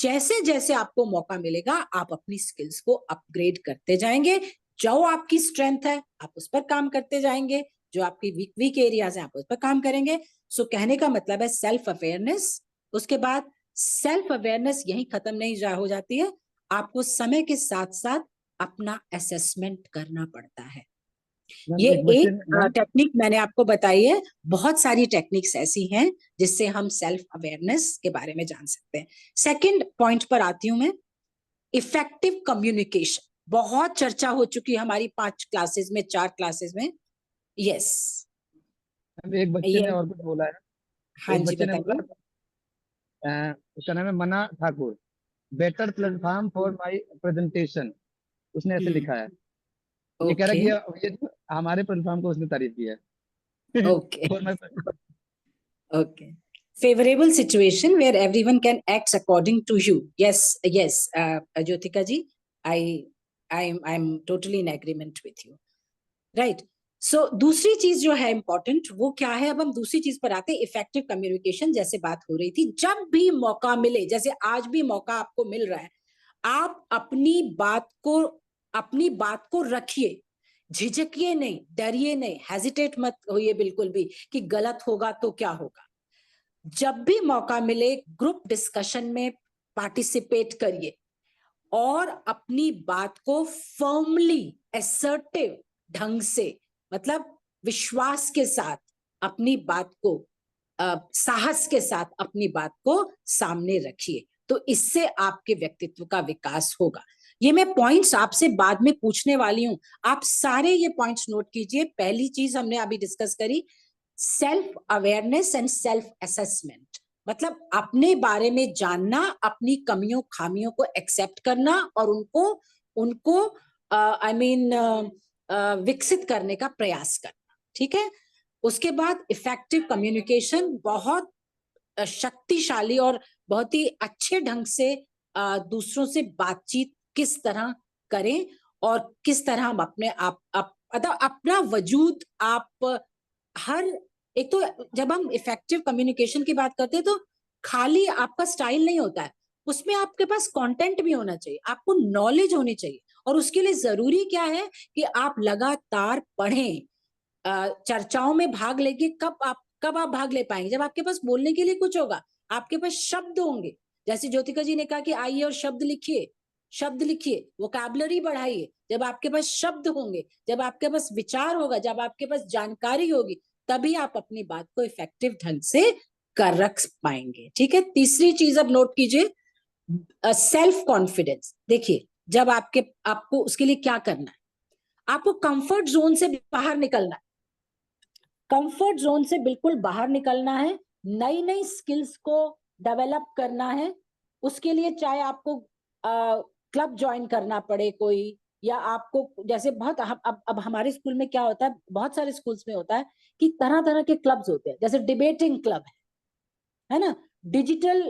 जैसे जैसे आपको मौका मिलेगा आप अपनी स्किल्स को अपग्रेड करते जाएंगे। जो आपकी स्ट्रेंथ है आप उस पर काम करते जाएंगे, जो आपकी वीक एरियाज है आप उस पर काम करेंगे। सो कहने का मतलब है सेल्फ अवेयरनेस। उसके बाद सेल्फ अवेयरनेस यहीं खत्म नहीं हो जाती है, आपको समय के साथ साथ अपना असेसमेंट करना पड़ता है। ये एक बच्चे एक ने टेक्निक मैंने आपको बताई है, बहुत सारी टेक्निक्स ऐसी हैं जिससे हम सेल्फ अवेयरनेस के बारे में जान सकते हैं। सेकंड पॉइंट पर आती हूं मैं, इफेक्टिव कम्युनिकेशन। बहुत चर्चा हो चुकी है हमारी 5 क्लासेस में, 4 क्लासेस में। यस, एक बच्चे ने और कुछ बोला है। हाँ एक जी बच्चे ने बताइए। बोला, उसका नाम है मना Thakur, better platform for my presentation, उसने ऐसे लिखा है। ये कह रहा ओके है कि ये हमारे प्लेटफॉर्म को उसने तारीफ की है। Okay For my- okay. Favorable situation where everyone can act according to you. Yes, yes, Jyotika ji, I'm totally in agreement with you. Right. दूसरी चीज जो है इंपॉर्टेंट वो क्या है, अब हम दूसरी चीज पर आते हैं, इफेक्टिव कम्युनिकेशन। जैसे बात हो रही थी, जब भी मौका मिले, जैसे आज भी मौका आपको मिल रहा है, आप अपनी बात को रखिए, झिझकिए नहीं, डरिए नहीं, हेजिटेट मत होइए बिल्कुल भी कि गलत होगा तो क्या होगा। जब भी मौका मिले ग्रुप डिस्कशन में पार्टिसिपेट करिए और अपनी बात को फर्मली, असर्टिव ढंग से, मतलब विश्वास के साथ अपनी बात को, साहस के साथ अपनी बात को सामने रखिए। तो इससे आपके व्यक्तित्व का विकास होगा। ये मैं पॉइंट्स आपसे बाद में पूछने वाली हूं, आप सारे ये पॉइंट्स नोट कीजिए। पहली चीज हमने अभी डिस्कस करी, self awareness and self assessment, मतलब अपने बारे में जानना, अपनी कमियों खामियों को एक्सेप्ट करना और उनको विकसित करने का प्रयास करना। ठीक है। उसके बाद इफेक्टिव कम्युनिकेशन, बहुत शक्तिशाली और बहुत ही अच्छे ढंग से दूसरों से बातचीत किस तरह करें और किस तरह हम अपने अपना वजूद, आप हर एक, तो जब हम इफेक्टिव कम्युनिकेशन की बात करते हैं तो खाली आपका स्टाइल नहीं होता है, उसमें आपके पास कंटेंट भी होना चाहिए, आपको नॉलेज होनी चाहिए। और उसके लिए जरूरी क्या है कि आप लगातार पढ़ें, चर्चाओं में भाग लेके कब आप भाग ले पाएंगे, जब आपके पास बोलने के लिए कुछ होगा, आपके पास शब्द होंगे। जैसे ज्योतिका जी ने कहा कि आइए और शब्द लिखिए, वोकैबुलरी बढ़ाइए। जब आपके पास शब्द होंगे, जब आपके पास विचार होगा, जब आपके पास जानकारी होगी, तभी आप अपनी बात को इफेक्टिव ढंग से कर रख पाएंगे। ठीक है। तीसरी चीज अब नोट कीजिए, सेल्फ कॉन्फिडेंस। देखिए, जब आपको उसके लिए क्या करना है, आपको कंफर्ट जोन से बाहर निकलना है, कंफर्ट जोन से बिल्कुल बाहर निकलना है, नई नई स्किल्स को डेवलप करना है। उसके लिए चाहे आपको क्लब ज्वाइन करना पड़े कोई, या आपको जैसे बहुत अब हमारे स्कूल में क्या होता है, बहुत सारे स्कूल्स में होता है कि तरह तरह के क्लब्स होते हैं, जैसे डिबेटिंग क्लब है ना, डिजिटल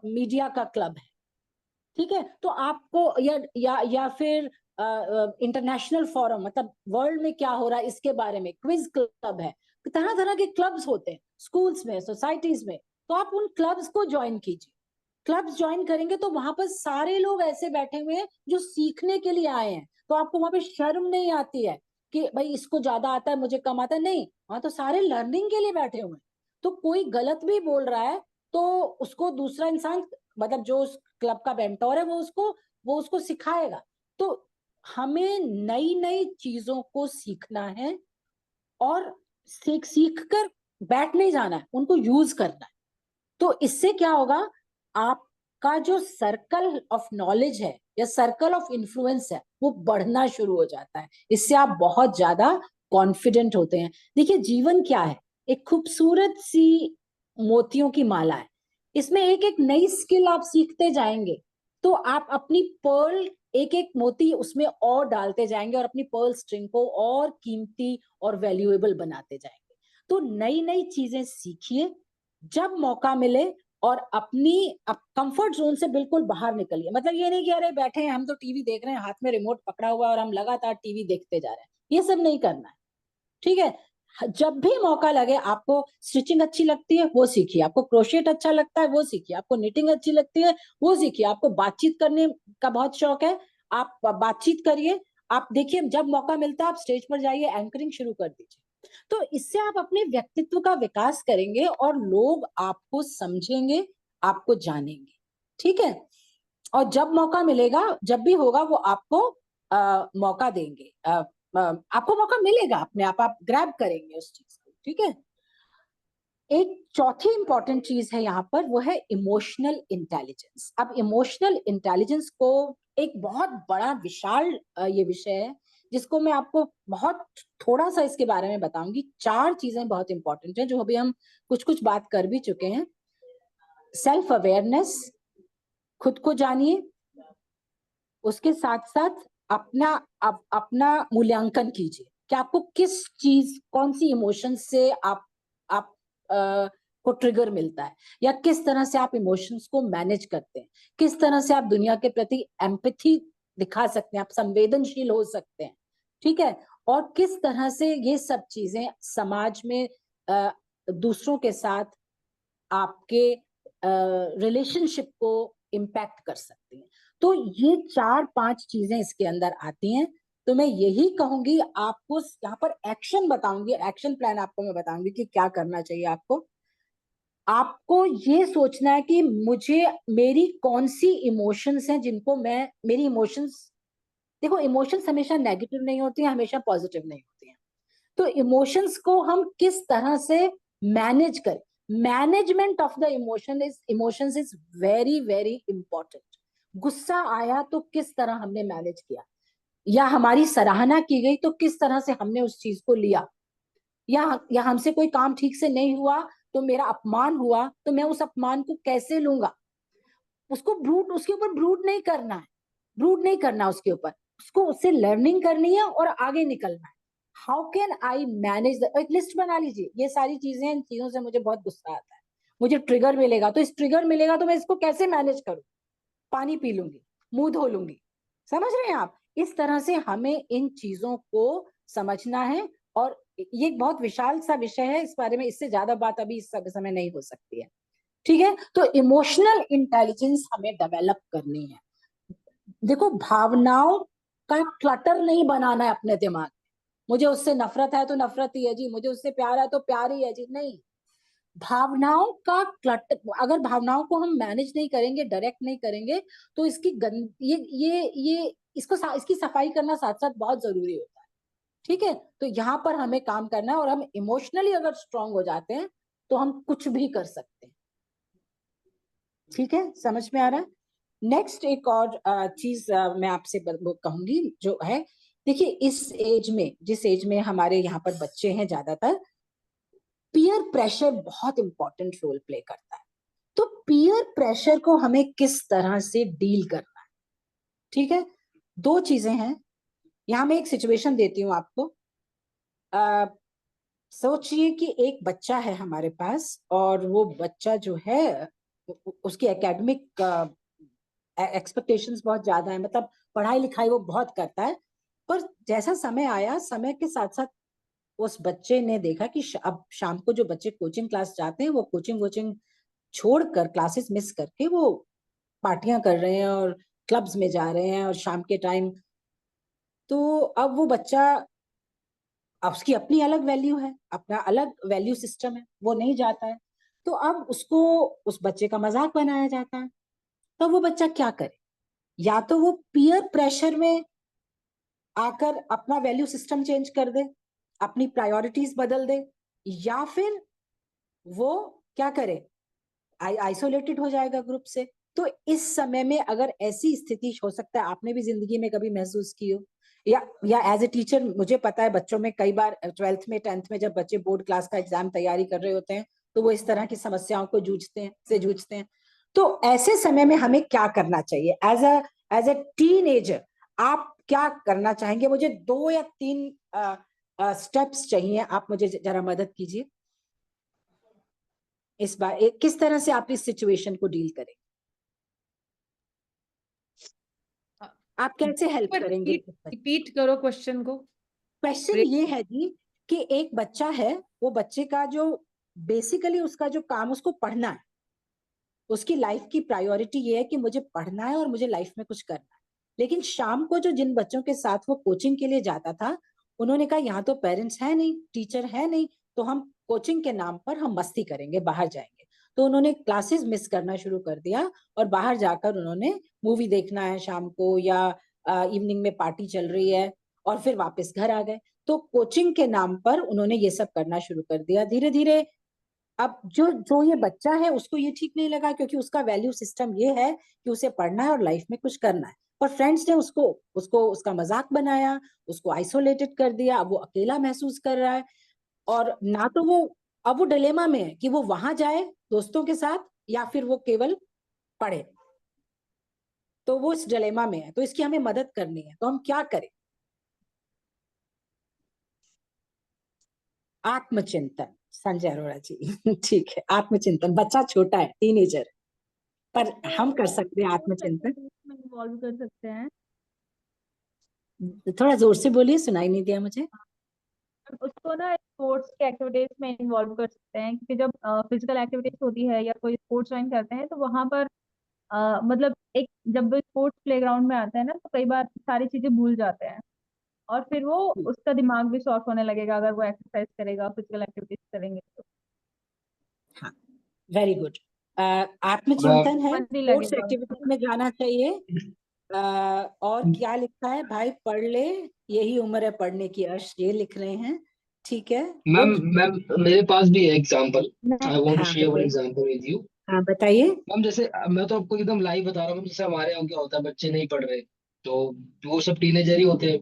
मीडिया का क्लब है। ठीक है। तो आपको या फिर इंटरनेशनल फोरम, मतलब वर्ल्ड में क्या हो रहा है इसके बारे में क्विज क्लब है, तरह तरह के क्लब्स होते हैं स्कूल्स में, सोसाइटीज में। तो आप उन क्लब्स को ज्वाइन कीजिए। क्लब्स ज्वाइन करेंगे तो वहां पर सारे लोग ऐसे बैठे हुए हैं जो सीखने के लिए आए हैं, तो आपको वहां पे शर्म नहीं आती है कि भाई इसको ज्यादा आता है मुझे कम आता है, नहीं, वहां तो सारे लर्निंग के लिए बैठे हुए हैं। तो कोई गलत भी बोल रहा है तो उसको दूसरा इंसान, मतलब जो उस क्लब का मेंटोर है, वो उसको सिखाएगा। तो हमें नई नई चीजों को सीखना है और सीख कर बैठ नहीं जाना है, उनको यूज करना है। तो इससे क्या होगा, आपका जो सर्कल ऑफ नॉलेज है या सर्कल ऑफ इन्फ्लुएंस है वो बढ़ना शुरू हो जाता है। इससे आप बहुत ज्यादा कॉन्फिडेंट होते हैं। देखिए, जीवन क्या है, एक खूबसूरत सी मोतियों की माला है, इसमें एक एक नई स्किल आप सीखते जाएंगे तो आप अपनी पर्ल, एक एक मोती उसमें और डालते जाएंगे और अपनी पर्ल स्ट्रिंग को और कीमती और वैल्यूएबल बनाते जाएंगे। तो नई नई चीजें सीखिए जब मौका मिले, और अपनी कंफर्ट जोन से बिल्कुल बाहर निकलिए। मतलब ये नहीं कि अरे बैठे हैं हम तो टीवी देख रहे हैं, हाथ में रिमोट पकड़ा हुआ है और हम लगातार टीवी देखते जा रहे हैं, ये सब नहीं करना है। ठीक है। जब भी मौका लगे, आपको स्टिचिंग अच्छी लगती है वो सीखिए, आपको क्रोशेट अच्छा लगता है वो सीखिए, आपको निटिंग अच्छी लगती है वो सीखिए, आपको बातचीत करने का बहुत शौक है आप बातचीत करिए। आप देखिए, जब मौका मिलता है आप स्टेज पर जाइए, एंकरिंग शुरू कर दीजिए। तो इससे आप अपने व्यक्तित्व का विकास करेंगे और लोग आपको समझेंगे, आपको जानेंगे। ठीक है। और जब मौका मिलेगा, जब भी होगा, वो आपको मौका देंगे, आपको मौका मिलेगा, अपने आप ग्रैब करेंगे उस चीज को। ठीक है। एक चौथी इंपॉर्टेंट चीज है यहाँ पर, वो है इमोशनल इंटेलिजेंस। अब इमोशनल इंटेलिजेंस को एक बहुत बड़ा विशाल ये विषय है, जिसको मैं आपको बहुत थोड़ा सा इसके बारे में बताऊंगी। 4 चीजें बहुत इंपॉर्टेंट है जो अभी हम कुछ बात कर भी चुके हैं। सेल्फ अवेयरनेस, खुद को जानिए, उसके साथ साथ अपना मूल्यांकन कीजिए कि आपको किस चीज, कौन सी इमोशन से आप को ट्रिगर मिलता है, या किस तरह से आप इमोशंस को मैनेज करते हैं, किस तरह से आप दुनिया के प्रति एम्पैथी दिखा सकते हैं, आप संवेदनशील हो सकते हैं। ठीक है। और किस तरह से ये सब चीजें समाज में दूसरों के साथ आपके रिलेशनशिप को इम्पैक्ट कर सकती हैं। तो ये 4-5 चीजें इसके अंदर आती हैं। तो मैं यही कहूंगी, आपको यहाँ पर एक्शन बताऊंगी, एक्शन प्लान आपको मैं बताऊंगी कि क्या करना चाहिए आपको। आपको ये सोचना है कि मुझे मेरी कौन सी इमोशंस हैं जिनको मैं, मेरी इमोशंस, देखो इमोशंस हमेशा नेगेटिव नहीं होती हैं, हमेशा पॉजिटिव नहीं होती हैं। तो इमोशंस को हम किस तरह से मैनेज करें, management of the emotions is very very important. गुस्सा आया तो किस तरह हमने मैनेज किया, या हमारी सराहना की गई तो किस तरह से हमने उस चीज को लिया, या हमसे कोई काम ठीक से नहीं हुआ तो मेरा अपमान हुआ तो मैं उस अपमान को कैसे लूंगा। उसके ऊपर ब्रूड नहीं करना है, ब्रूड नहीं करना उसके ऊपर, उसको उससे लर्निंग करनी है और आगे निकलना है। हाउ कैन आई मैनेज, एक लिस्ट बना लीजिए, ये सारी चीजें, इन चीजों से मुझे बहुत गुस्सा आता है, मुझे ट्रिगर मिलेगा, तो इस ट्रिगर मिलेगा तो मैं इसको कैसे मैनेज करूं, पानी पी लूंगी, मुंह धो लूंगी। समझ रहे हैं आप? इस तरह से हमें इन चीजों को समझना है। और ये एक बहुत विशाल सा विषय है, इस बारे में इससे ज्यादा बात अभी इस समय नहीं हो सकती है, ठीक है। तो इमोशनल इंटेलिजेंस हमें डेवलप करनी है। देखो, भावनाओं का क्लटर नहीं बनाना है अपने दिमाग में, मुझे उससे नफरत है तो नफरत ही है जी, मुझे उससे प्यार है तो प्यार ही है जी, नहीं। भावनाओं का क्लटर, अगर भावनाओं को हम मैनेज नहीं करेंगे, डायरेक्ट नहीं करेंगे, तो इसकी ये इसकी सफाई करना साथ साथ बहुत जरूरी होता है, ठीक है। तो यहाँ पर हमें काम करना है, और हम इमोशनली अगर स्ट्रांग हो जाते हैं तो हम कुछ भी कर सकते हैं, ठीक है। समझ में आ रहा है? नेक्स्ट एक और चीज मैं आपसे कहूंगी जो है, देखिए इस एज में, जिस एज में हमारे यहाँ पर बच्चे हैं ज्यादातर, पीयर प्रेशर बहुत इंपॉर्टेंट रोल प्ले करता है। तो पीयर प्रेशर को हमें किस तरह से डील करना है, ठीक है। 2 चीजें हैं यहाँ, मैं एक सिचुएशन देती हूँ आपको। सोचिए कि एक बच्चा है हमारे पास, और वो बच्चा जो है उसकी एकेडमिक एक्सपेक्टेशंस बहुत ज्यादा है, मतलब पढ़ाई लिखाई वो बहुत करता है। पर जैसा समय आया, समय के साथ साथ उस बच्चे ने देखा कि अब शाम को जो बच्चे कोचिंग क्लास जाते हैं, वो कोचिंग छोड़कर, क्लासेस मिस करके वो पार्टियां कर रहे हैं और क्लब्स में जा रहे हैं और शाम के टाइम। तो अब वो बच्चा, अब उसकी अपनी अलग वैल्यू है, अपना अलग वैल्यू सिस्टम है, वो नहीं जाता है। तो अब उसको, उस बच्चे का मजाक बनाया जाता है। तो वो बच्चा क्या करे, या तो वो पीयर प्रेशर में आकर अपना वैल्यू सिस्टम चेंज कर दे, अपनी प्रायोरिटीज बदल दे, या फिर वो क्या करे, आइसोलेटेड हो जाएगा ग्रुप से। तो इस समय में अगर ऐसी स्थिति, हो सकता है आपने भी जिंदगी में कभी महसूस की हो, या एज ए टीचर मुझे पता है बच्चों में कई बार 12th में 10th में जब बच्चे बोर्ड क्लास का एग्जाम तैयारी कर रहे होते हैं तो वो इस तरह की समस्याओं को जूझते हैं। तो ऐसे समय में हमें क्या करना चाहिए, एज ए टीनेजर आप क्या करना चाहेंगे? मुझे 2 या 3 स्टेप्स चाहिए, आप मुझे जरा मदद कीजिए इस बार, किस तरह से आप इस सिचुएशन को डील करेंगे, आप कैसे हेल्प करेंगे? रिपीट करो क्वेश्चन को। क्वेश्चन ये है जी कि एक बच्चा है, वो बच्चे का जो बेसिकली उसका जो काम, उसको पढ़ना है, उसकी लाइफ की प्रायोरिटी ये है कि मुझे पढ़ना है और मुझे लाइफ में कुछ करना है। लेकिन शाम को जो जिन बच्चों के साथ वो कोचिंग के लिए जाता था, उन्होंने कहा यहाँ तो पेरेंट्स है नहीं, टीचर है नहीं, तो हम कोचिंग के नाम पर हम मस्ती करेंगे, बाहर जाएंगे। तो उन्होंने क्लासेस मिस करना शुरू कर दिया और बाहर जाकर उन्होंने मूवी देखना है शाम को, या इवनिंग में पार्टी चल रही है, और फिर वापस घर आ गए। तो कोचिंग के नाम पर उन्होंने ये सब करना शुरू कर दिया। धीरे धीरे अब जो ये बच्चा है उसको ये ठीक नहीं लगा, क्योंकि उसका वैल्यू सिस्टम ये है कि उसे पढ़ना है और लाइफ में कुछ करना है। पर फ्रेंड्स ने उसका मजाक बनाया, उसको आइसोलेटेड कर दिया, अब वो अकेला महसूस कर रहा है। और ना तो वो, अब वो डिलेमा में है कि वो वहां जाए दोस्तों के साथ या फिर वो केवल पढ़े। तो वो इस डिलेमा में है, तो इसकी हमें मदद करनी है, तो हम क्या करें? आत्मचिंतन, संजय अरोड़ा जी। ठीक है, आत्मचिंतन। बच्चा छोटा है, टीनेजर, पर हम कर सकते हैं आत्मचिंतन। इन्वॉल्व कर सकते हैं। थोड़ा जोर से बोलिए, सुनाई नहीं दिया मुझे। उसको ना स्पोर्ट्स के एक्टिविटीज में इन्वॉल्व कर सकते हैं, क्योंकि जब फिजिकल एक्टिविटीज होती है या कोई स्पोर्ट्स ज्वाइन करते हैं तो वहां पर मतलब एक जब स्पोर्ट्स प्लेग्राउंड में आता है ना, तो कई बार सारी चीजें भूल जाते हैं और फिर वो उसका दिमाग भी शॉर्प होने लगेगा अगर वो एक्सरसाइज करेगा, फिजिकल एक्टिविटीज करेंगे तो। हाँ, वेरी गुड। आत्मचिंतन है, मन भी स्पोर्ट्स लगेगा। एक्टिविटी में जाना चाहिए। और क्या लिखा है भाई, पढ़ ले, यही उम्र है पढ़ने की, अर्श ये लिख रहे हैं। ठीक है, मैम गुड। मैम मेरे पास भी है एग्जांपल। आई वांट टू हाँ शेयर वन बताइए, एग्जांपल विद यू। हाँ बताइए। मैम जैसे मैं तो आपको एकदम लाइव बता रहा हूँ। जैसे हमारे यहाँ क्या होता है, बच्चे नहीं पढ़ रहे तो वो सब टीनेजर ही होते हैं।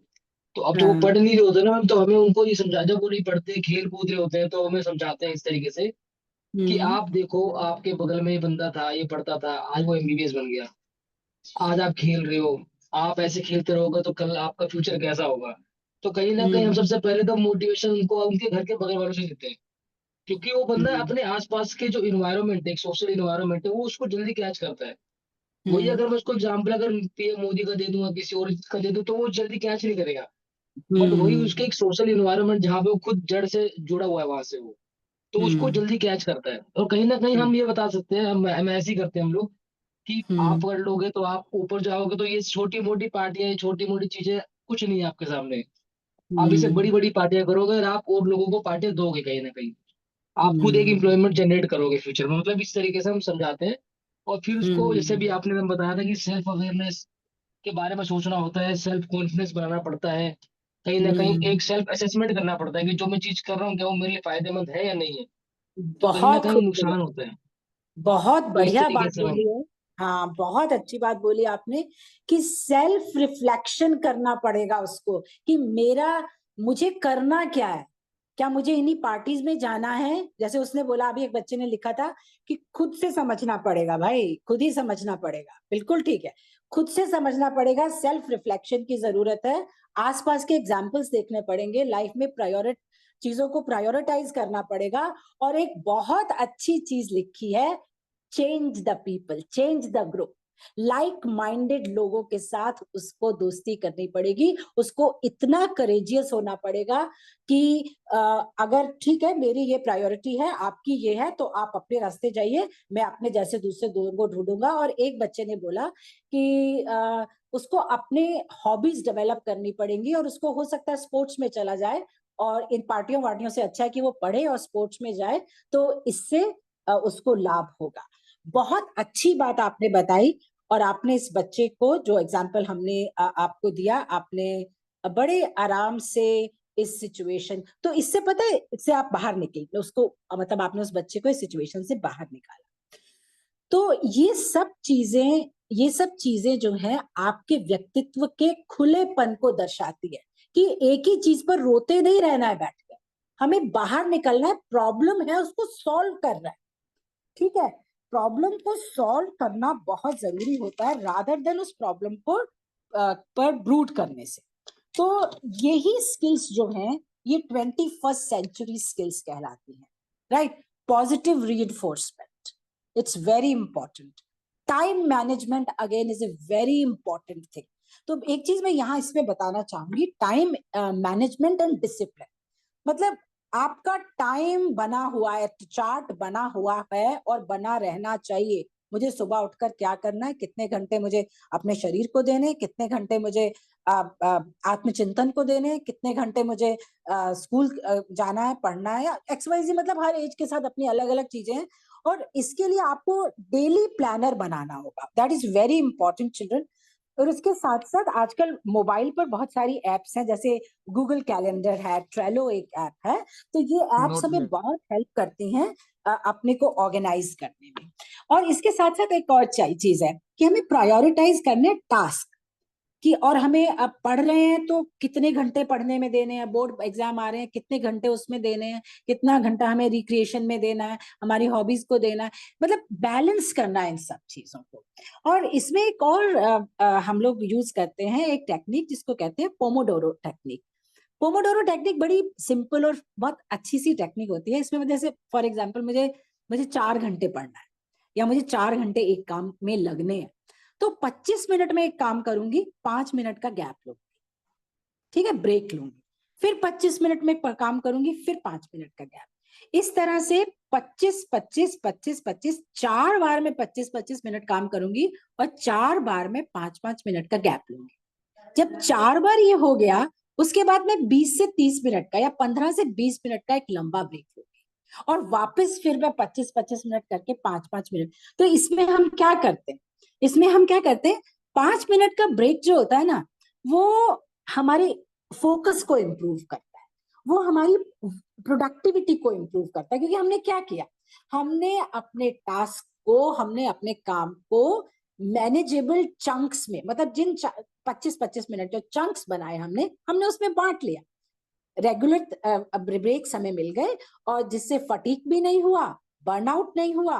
तो अब जो वो हाँ, पढ़ नहीं रहे होते ना मैम, तो हमें उनको ये समझा, जब वो नहीं पढ़ते खेल कूद रहे होते हैं तो हमें समझाते हैं इस तरीके से कि हम्म, आप देखो, आपके बगल में ये बंदा था, ये पढ़ता था, आज वो एमबीबीएस बन गया। आज आप खेल रहे हो, आप ऐसे खेलते रहोगे तो कल आपका फ्यूचर कैसा होगा। तो कहीं ना कहीं हम हम्म, सबसे पहले तो मोटिवेशन उनको उनके घर के बगल वालों से देते हैं, क्योंकि वो बंदा हम्म, अपने आसपास के जो इन्वायरमेंट है, एक सोशल इन्वायरमेंट है, वो उसको जल्दी कैच करता है। वही हम्म, अगर मैं उसको एग्जाम्पल अगर पीएम मोदी का दे दूंगा, किसी और का दे दूं, तो वो जल्दी कैच नहीं करेगा। बट वही उसके हम्म, एक सोशल इन्वायरमेंट जहाँ पे वो खुद जड़ से जुड़ा हुआ है वहां से वो, तो उसको हम्म, जल्दी कैच करता है। और कहीं ना कहीं हम ये बता सकते हैं, हम ऐसे ही करते हैं हम लोग, कि आप हम्म, अगर लोगे तो आप ऊपर जाओगे, तो ये छोटी मोटी पार्टियां, ये छोटी मोटी चीजें कुछ नहीं है आपके सामने। आप इसे हम्म, बड़ी बड़ी पार्टियां करोगे और आप और लोगों को पार्टियां दोगे कहीं ना कहीं। आप खुद एक हम्म, एम्प्लॉयमेंट जनरेट करोगे फ्यूचर में। मतलब इस तरीके से हम समझाते हैं। और फिर उसको, जैसे भी हम्म, आपने मैंने बताया था कि सेल्फ अवेयरनेस के बारे में सोचना होता है, सेल्फ कॉन्फिडेंस बनाना पड़ता है, कहीं ना कहीं हम्म। एक सेल्फ असेसमेंट करना पड़ता है कि जो मैं चीज कर रहा हूँ क्या वो मेरे लिए फायदेमंद है या नहीं है। तो कहीं ना बहुत कहीं खूब, नुकसान होता है। बहुत तो इस बढ़िया तरीके बात से हम। बोली है। हाँ, बहुत अच्छी बात बोली आपने कि सेल्फ रिफ्लेक्शन करना पड़ेगा उसको, कि मुझे करना क्या है। क्या मुझे इन्हीं पार्टीज में जाना है, जैसे उसने बोला, अभी एक बच्चे ने लिखा था कि खुद से समझना पड़ेगा भाई, खुद ही समझना पड़ेगा। बिल्कुल ठीक है, खुद से समझना पड़ेगा, सेल्फ रिफ्लेक्शन की जरूरत है। आसपास के एग्जाम्पल्स देखने पड़ेंगे, लाइफ में चीजों को प्रायोरिटाइज करना पड़ेगा। और एक बहुत अच्छी चीज लिखी है, change the people, change the group. Like minded लोगों के साथ उसको दोस्ती करनी पड़ेगी, उसको इतना करेजियस होना पड़ेगा कि अगर ठीक है, मेरी ये प्रायोरिटी है, आपकी ये है, तो आप अपने रास्ते जाइए, मैं अपने जैसे दूसरे दो को ढूंढूंगा। और एक बच्चे ने बोला कि उसको अपने हॉबीज डेवलप करनी पड़ेंगी, और उसको हो सकता है स्पोर्ट्स में चला जाए, और इन पार्टियों वार्टियों से अच्छा है कि वो पढ़े और स्पोर्ट्स में जाए, तो इससे उसको लाभ होगा। बहुत अच्छी बात आपने बताई। और आपने इस बच्चे को, जो एग्जाम्पल हमने आपको दिया, आपने बड़े आराम से इस सिचुएशन, तो इससे पता है, इससे आप बाहर निकले उसको, मतलब आपने उस बच्चे को इस सिचुएशन से बाहर निकाला। तो ये सब चीजें जो है आपके व्यक्तित्व के खुलेपन को दर्शाती है, कि एक ही चीज पर रोते नहीं रहना है बैठकर, हमें बाहर निकलना है। प्रॉब्लम है, उसको सॉल्व करना है। ठीक है, प्रॉब्लम को सॉल्व करना बहुत जरूरी होता है, रादर देन उस प्रॉब्लम को पर ब्रूड करने से। तो यही स्किल्स जो हैं, ये 21st सेंचुरी स्किल्स कहलाती हैं, right. Positive reinforcement, it's very important. Time management again is a very important thing. तो एक चीज मैं यहाँ इसमें बताना चाहूंगी, टाइम मैनेजमेंट एंड डिसिप्लिन। मतलब आपका टाइम बना हुआ है, चार्ट बना हुआ है और बना रहना चाहिए। मुझे सुबह उठकर क्या करना है, कितने घंटे मुझे अपने शरीर को देने, कितने घंटे मुझे आत्मचिंतन को देने, कितने घंटे मुझे स्कूल जाना है, पढ़ना है, या XYZ, मतलब हर एज के साथ अपनी अलग अलग चीजें हैं। और इसके लिए आपको डेली प्लानर बनाना होगा, that is very important children. और इसके साथ साथ आजकल मोबाइल पर बहुत सारी एप्स हैं, जैसे गूगल कैलेंडर है, ट्रेलो एक ऐप है। तो ये एप्स हमें नोटमेट। बहुत हेल्प करती हैं अपने को ऑर्गेनाइज करने में। और इसके साथ साथ एक और चीज है कि हमें प्रायोरिटाइज करने टास्क कि, और हमें अब पढ़ रहे हैं तो कितने घंटे पढ़ने में देने हैं, बोर्ड एग्जाम आ रहे हैं कितने घंटे उसमें देने हैं, कितना घंटा हमें रिक्रिएशन में देना है, हमारी हॉबीज को देना है। मतलब बैलेंस करना है इन सब चीजों को। और इसमें एक और हम लोग यूज करते हैं एक टेक्निक जिसको कहते हैं पोमोडोरो टेक्निक। पोमोडोरो टेक्निक बड़ी सिंपल और बहुत अच्छी सी टेक्निक होती है। इसमें जैसे फॉर एग्जाम्पल मुझे मुझे 4 घंटे पढ़ना है, या मुझे 4 घंटे एक काम में लगने हैं, तो 25 मिनट में एक काम करूंगी, 5 मिनट का गैप लूंगी। ठीक है, ब्रेक लूंगी, फिर 25 मिनट में काम करूंगी, फिर 5 मिनट का गैप। इस तरह से 25-25-25-25 4 बार में 25-25 मिनट काम करूंगी और 4 बार में 5-5 मिनट का गैप लूंगी। जब 4 बार ये हो गया, उसके बाद मैं 20 से 30 मिनट का या 15 से 20 मिनट का एक लंबा ब्रेक लूंगी और वापस फिर मैं 25-25 मिनट करके 5-5 मिनट। तो इसमें हम क्या करते हैं, इसमें हम क्या करते हैं, 5 मिनट का ब्रेक जो होता है ना, वो हमारे फोकस को इम्प्रूव करता है, वो हमारी प्रोडक्टिविटी को इम्प्रूव करता है। क्योंकि हमने क्या किया, हमने अपने टास्क को, हमने अपने काम को मैनेजेबल चंक्स में, मतलब जिन 25-25 मिनट जो चंक्स बनाए हमने उसमें बांट लिया। रेगुलर ब्रेक समय मिल गए और जिससे फटीग भी नहीं हुआ, बर्नआउट नहीं हुआ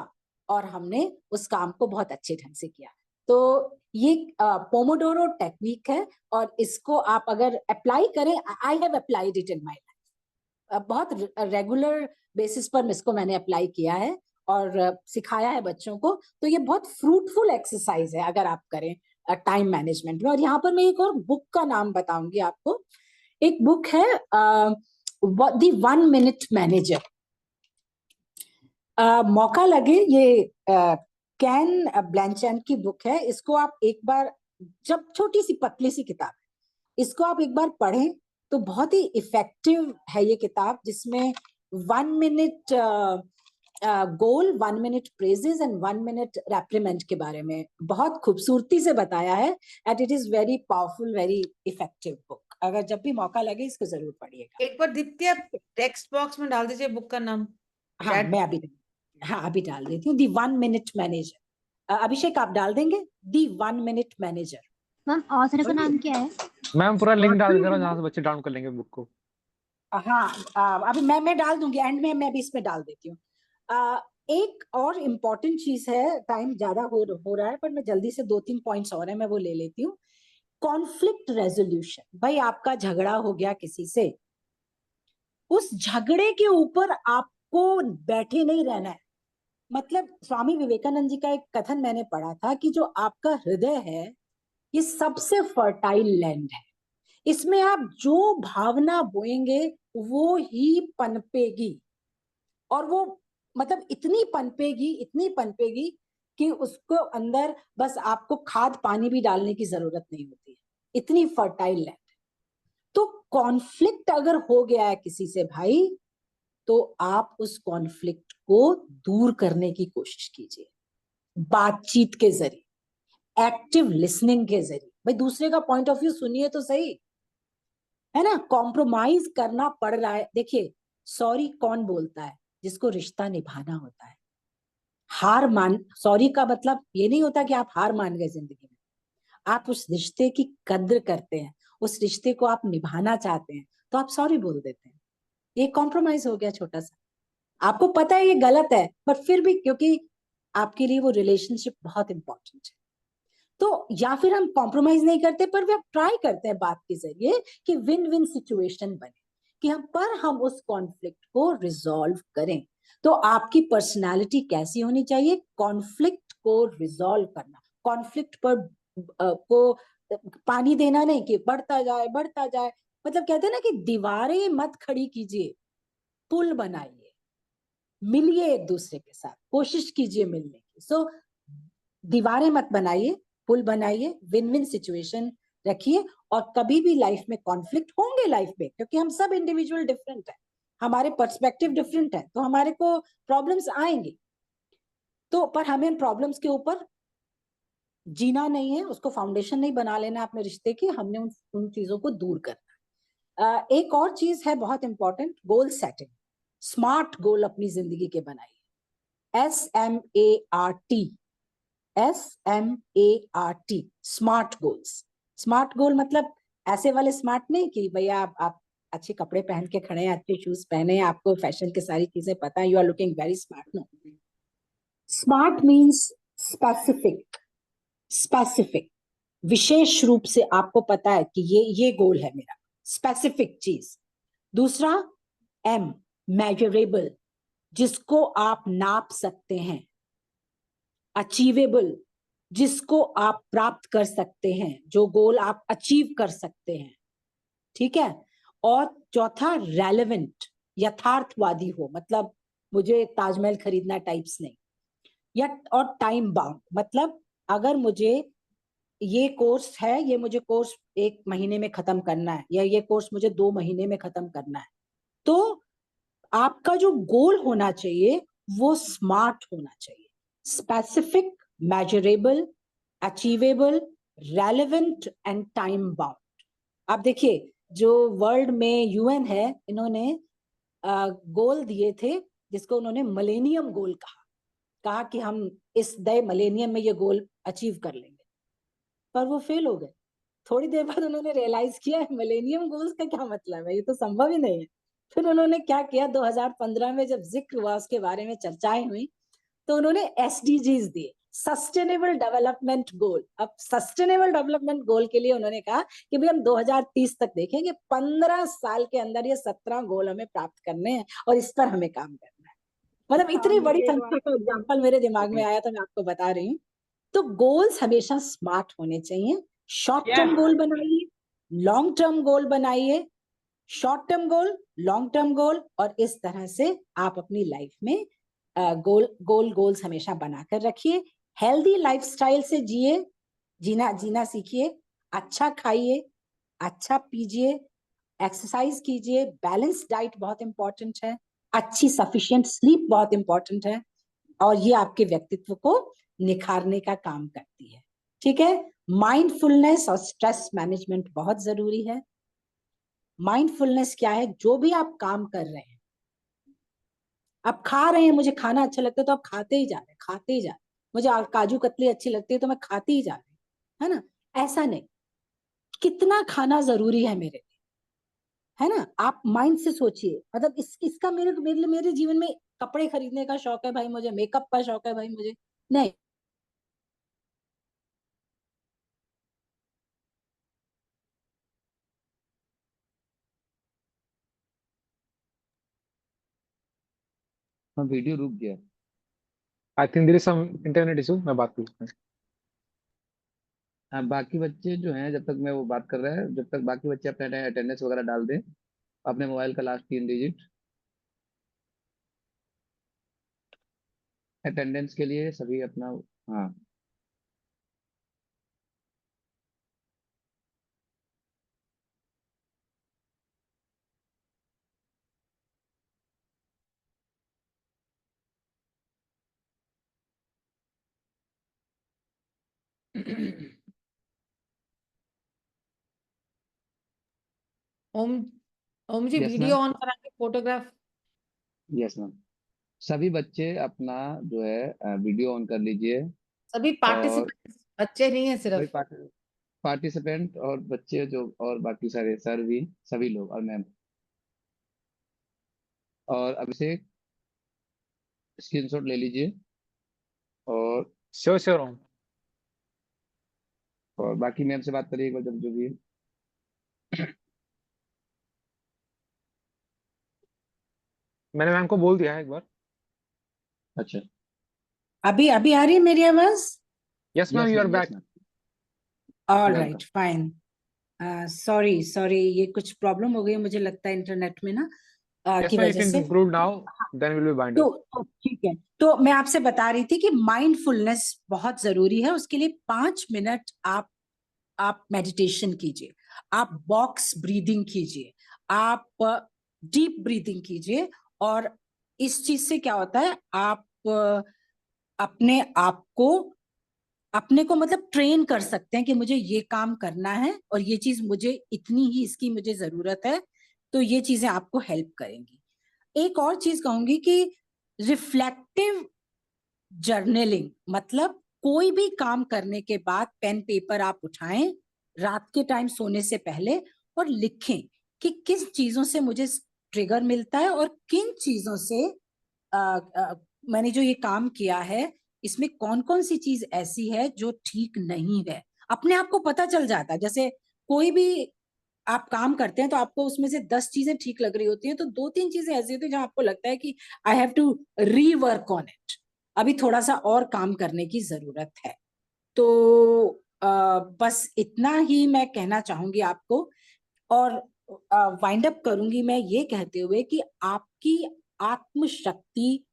और हमने उस काम को बहुत अच्छे ढंग से किया। तो ये पोमोडोरो टेक्निक है और इसको आप अगर अप्लाई करें, I have applied it in my life, बहुत रेगुलर बेसिस पर इसको मैंने अप्लाई किया है और सिखाया है बच्चों को। तो ये बहुत फ्रूटफुल एक्सरसाइज है अगर आप करें टाइम मैनेजमेंट में। और यहाँ पर मैं एक और बुक का नाम बताऊंगी आपको। एक बुक है द 1 मिनट मैनेजर। मौका लगे, ये कैन ब्लैंचेट की बुक है। इसको आप एक बार, जब छोटी सी पतली सी किताब है, इसको आप एक बार पढ़ें तो बहुत ही इफेक्टिव है ये किताब, जिसमें 1 minute goal, 1 minute praises and 1 minute reprimand के बारे में बहुत खूबसूरती से बताया है and it is very powerful, very effective book. अगर जब भी मौका लगे इसको जरूर पढ़िएगा। एक बार दीप्ति आप टेक्स्ट बॉक्स में डाल दीजिए बुक का नाम। हाँ मैं अभी डाल देती हूँ, दी 1 मिनट मैनेजर। अभिषेक आप डाल देंगे दी 1 मिनट मैनेजर। मैम ऑथर का नाम क्या है? मैम पूरा लिंक डाल दे रहा हूँ जहाँ से बच्चे डाउनलोड कर लेंगे बुक को। हाँ अभी मैं डाल दूंगी एंड में, मैं भी इसमें डाल देती हूँ। एक और इम्पोर्टेंट चीज है, टाइम ज्यादा हो रहा है पर मैं जल्दी से 2-3 पॉइंट्स और है मैं वो ले लेती हूँ। Conflict resolution. भाई आपका झगड़ा हो गया किसी से, उस झगड़े के ऊपर आपको बैठे नहीं रहना है। मतलब स्वामी विवेकानंद जी का एक कथन मैंने पढ़ा था कि जो आपका हृदय है ये सबसे फर्टाइल लैंड है, इसमें आप जो भावना बोएंगे वो ही पनपेगी और वो मतलब इतनी पनपेगी कि उसको अंदर बस आपको खाद पानी भी डालने की जरूरत नहीं होती है, इतनी फर्टाइल लैंड। तो कॉन्फ्लिक्ट अगर हो गया है किसी से भाई, तो आप उस कॉन्फ्लिक्ट को दूर करने की कोशिश कीजिए, बातचीत के जरिए, एक्टिव लिसनिंग के जरिए। भाई दूसरे का पॉइंट ऑफ व्यू सुनिए तो सही, है ना। कॉम्प्रोमाइज करना पड़ रहा है। देखिए सॉरी कौन बोलता है? जिसको रिश्ता निभाना होता है। सॉरी का मतलब ये नहीं होता कि आप हार मान गए जिंदगी में, आप उस रिश्ते की कद्र करते हैं, उस रिश्ते को आप निभाना चाहते हैं तो आप सॉरी बोल देते हैं। ये कॉम्प्रोमाइज हो गया छोटा सा। आपको पता है ये गलत है पर फिर भी क्योंकि आपके लिए वो रिलेशनशिप बहुत इंपॉर्टेंट है, तो या फिर हम कॉम्प्रोमाइज नहीं करते पर भी ट्राई करते हैं बात के जरिए कि विन विन सिचुएशन बने, कि हम उस कॉन्फ्लिक्ट को रिजॉल्व करें। तो आपकी पर्सनालिटी कैसी होनी चाहिए? कॉन्फ्लिक्ट को रिजॉल्व करना, कॉन्फ्लिक्ट पर को पानी देना नहीं कि बढ़ता जाए। मतलब कहते हैं ना कि दीवारें मत खड़ी कीजिए, पुल बनाइए, मिलिए एक दूसरे के साथ, कोशिश कीजिए मिलने की। सो दीवारें मत बनाइए, पुल बनाइए, विन विन सिचुएशन रखिए। और कभी भी लाइफ में कॉन्फ्लिक्ट होंगे लाइफ में, क्योंकि हम सब इंडिविजुअल डिफरेंट है, हमारे पर्सपेक्टिव डिफरेंट है, तो हमारे को प्रॉब्लम्स आएंगे। तो पर हमें प्रॉब्लम्स के ऊपर जीना नहीं है, उसको फाउंडेशन नहीं बना लेना अपने रिश्ते की, हमने उन चीजों को दूर करना। एक और चीज है बहुत इंपॉर्टेंट, गोल सेटिंग। स्मार्ट गोल अपनी जिंदगी के बनाइए, SMART, स्मार्ट गोल्स। स्मार्ट गोल मतलब ऐसे वाले स्मार्ट नहीं कि भैया आप अच्छे कपड़े पहन के खड़े हैं, अच्छे शूज पहने हैं, आपको फैशन की सारी चीजें पता है, you are looking very smart. No, smart means specific, विशेष रूप से आपको पता है कि ये गोल है मेरा, स्पेसिफिक चीज। दूसरा M, मेजरेबल, जिसको आप नाप सकते हैं। अचीवेबल, जिसको आप प्राप्त कर सकते हैं, जो गोल आप अचीव कर सकते हैं। ठीक है। और चौथा रेलेवेंट, यथार्थवादी हो, मतलब मुझे ताजमहल खरीदना टाइप्स नहीं, या और टाइम बाउंड, मतलब अगर मुझे ये कोर्स है, ये मुझे कोर्स 1 महीने में खत्म करना है, या ये कोर्स मुझे 2 महीने में खत्म करना है, तो आपका जो गोल होना चाहिए वो स्मार्ट होना चाहिए, specific, measurable, achievable, relevant and time bound. आप देखिए जो वर्ल्ड में यूएन है, इन्होंने गोल दिए थे जिसको उन्होंने मिलेनियम गोल कहा कि हम इस नए मिलेनियम में ये गोल अचीव कर लेंगे, पर वो फेल हो गए। थोड़ी देर बाद उन्होंने रियलाइज किया मिलेनियम गोल्स का क्या मतलब है, ये तो संभव ही नहीं है। फिर उन्होंने क्या किया, 2015 में जब जिक्र हुआ उसके बारे में, चर्चाएं हुई, तो उन्होंने एसडीजीज दिए, सस्टेनेबल डेवलपमेंट गोल। अब सस्टेनेबल डेवलपमेंट गोल के लिए उन्होंने कहा कि भाई हम 2030 तक देखेंगे, 15 साल के अंदर ये 17 गोल हमें प्राप्त करने हैं और इस पर हमें काम करना है। मतलब इतनी बड़ी संख्या का एग्जाम्पल मेरे दिमाग में आया तो मैं आपको बता रही हूँ। तो गोल्स हमेशा स्मार्ट होने चाहिए। शॉर्ट टर्म गोल बनाइए, लॉन्ग टर्म गोल बनाइए, short term goal, long term goal, और इस तरह से आप अपनी लाइफ में गोल्स हमेशा बनाकर रखिए। हेल्दी लाइफस्टाइल से जीना सीखिए, अच्छा खाइए, अच्छा पीजिए, एक्सरसाइज कीजिए, बैलेंस डाइट बहुत इंपॉर्टेंट है, अच्छी सफिशिएंट स्लीप बहुत इंपॉर्टेंट है, और ये आपके व्यक्तित्व को निखारने का काम करती है। ठीक है। माइंडफुलनेस और स्ट्रेस मैनेजमेंट बहुत जरूरी है। माइंडफुलनेस क्या है, जो भी आप काम कर रहे हैं, आप खा रहे हैं, मुझे खाना अच्छा लगता है तो आप खाते ही जा रहे हैं, खाते ही जा रहे हैं, मुझे काजू कतली अच्छी लगती है तो मैं खाते ही जा रही हूँ, है ना। ऐसा नहीं, कितना खाना जरूरी है मेरे लिए, है ना। आप माइंड से सोचिए, मतलब इसका मेरे जीवन में कपड़े खरीदने का शौक है भाई, मुझे मेकअप का शौक है भाई, मुझे नहीं। हाँ, वीडियो रुक गया। I think there is some internet issue, मैं बात करता हूँ। हाँ, बाकी बच्चे जो हैं, जब तक मैं वो बात कर रहा है, जब तक बाकी बच्चे अपने अटेंडेंस वगैरह डाल दें, अपने मोबाइल का लास्ट 3 डिजिट अटेंडेंस के लिए सभी अपना। हाँ, ओम ओम जी, यस वीडियो मैम। ऑन करा के फोटोग्राफ। Yes ma'am. सभी बच्चे अपना जो है वीडियो ऑन कर लीजिए। सभी और पार्टिसिपेंट्स, बच्चे नहीं है सभी सिर्फ। पार्टिसिपेंट और बच्चे जो, और बाकी सारे सर भी, सभी लोग और मैम। और अभिषेक, स्क्रीनशॉट ले लीजिए। और श्योर श्योर हूँ। बाकी मैम से बात करिए एक बार जब जो भी है। मैंने मैम को बोल दिया है एक बार। अच्छा। अभी अभी आ रही है मेरी आवाज? Yes ma'am, you are yes back. Ma'am. All welcome. Right, fine. Sorry, ये कुछ प्रॉब्लम हो गई मुझे लगता है इंटरनेट में ना, यस की मैम, वजह इफ से। Improve now then will be bind up. तो ठीक है, तो मैं आपसे बता रही थी कि माइंडफुलनेस बहुत जरूरी है। उसके लिए 5 मिनट आप मेडिटेशन कीजिए, आप बॉक्स ब्रीदिंग कीजिए, आप डीप ब्रीदिंग कीजिए। और इस चीज से क्या होता है, आप अपने आप को मतलब ट्रेन कर सकते हैं कि मुझे ये काम करना है और ये चीज मुझे इतनी ही इसकी मुझे जरूरत है, तो ये चीजें आपको हेल्प करेंगी। एक और चीज कहूंगी कि रिफ्लेक्टिव जर्नलिंग, मतलब कोई भी काम करने के बाद पेन पेपर आप उठाएं रात के टाइम सोने से पहले और लिखें कि किस चीजों से मुझे ट्रिगर मिलता है और किन चीजों से मैंने जो ये काम किया है इसमें कौन कौन सी चीज ऐसी है जो ठीक नहीं है। अपने आप को पता चल जाता है। जैसे कोई भी आप काम करते हैं तो आपको उसमें से 10 चीजें ठीक लग रही होती हैं, तो 2-3 चीजें ऐसी होती है जहां आपको लगता है कि I have to rework on it, अभी थोड़ा सा और काम करने की जरूरत है। तो बस इतना ही मैं कहना चाहूंगी आपको। और वाइंड अप करूंगी मैं ये कहते हुए कि आपकी आत्मशक्ति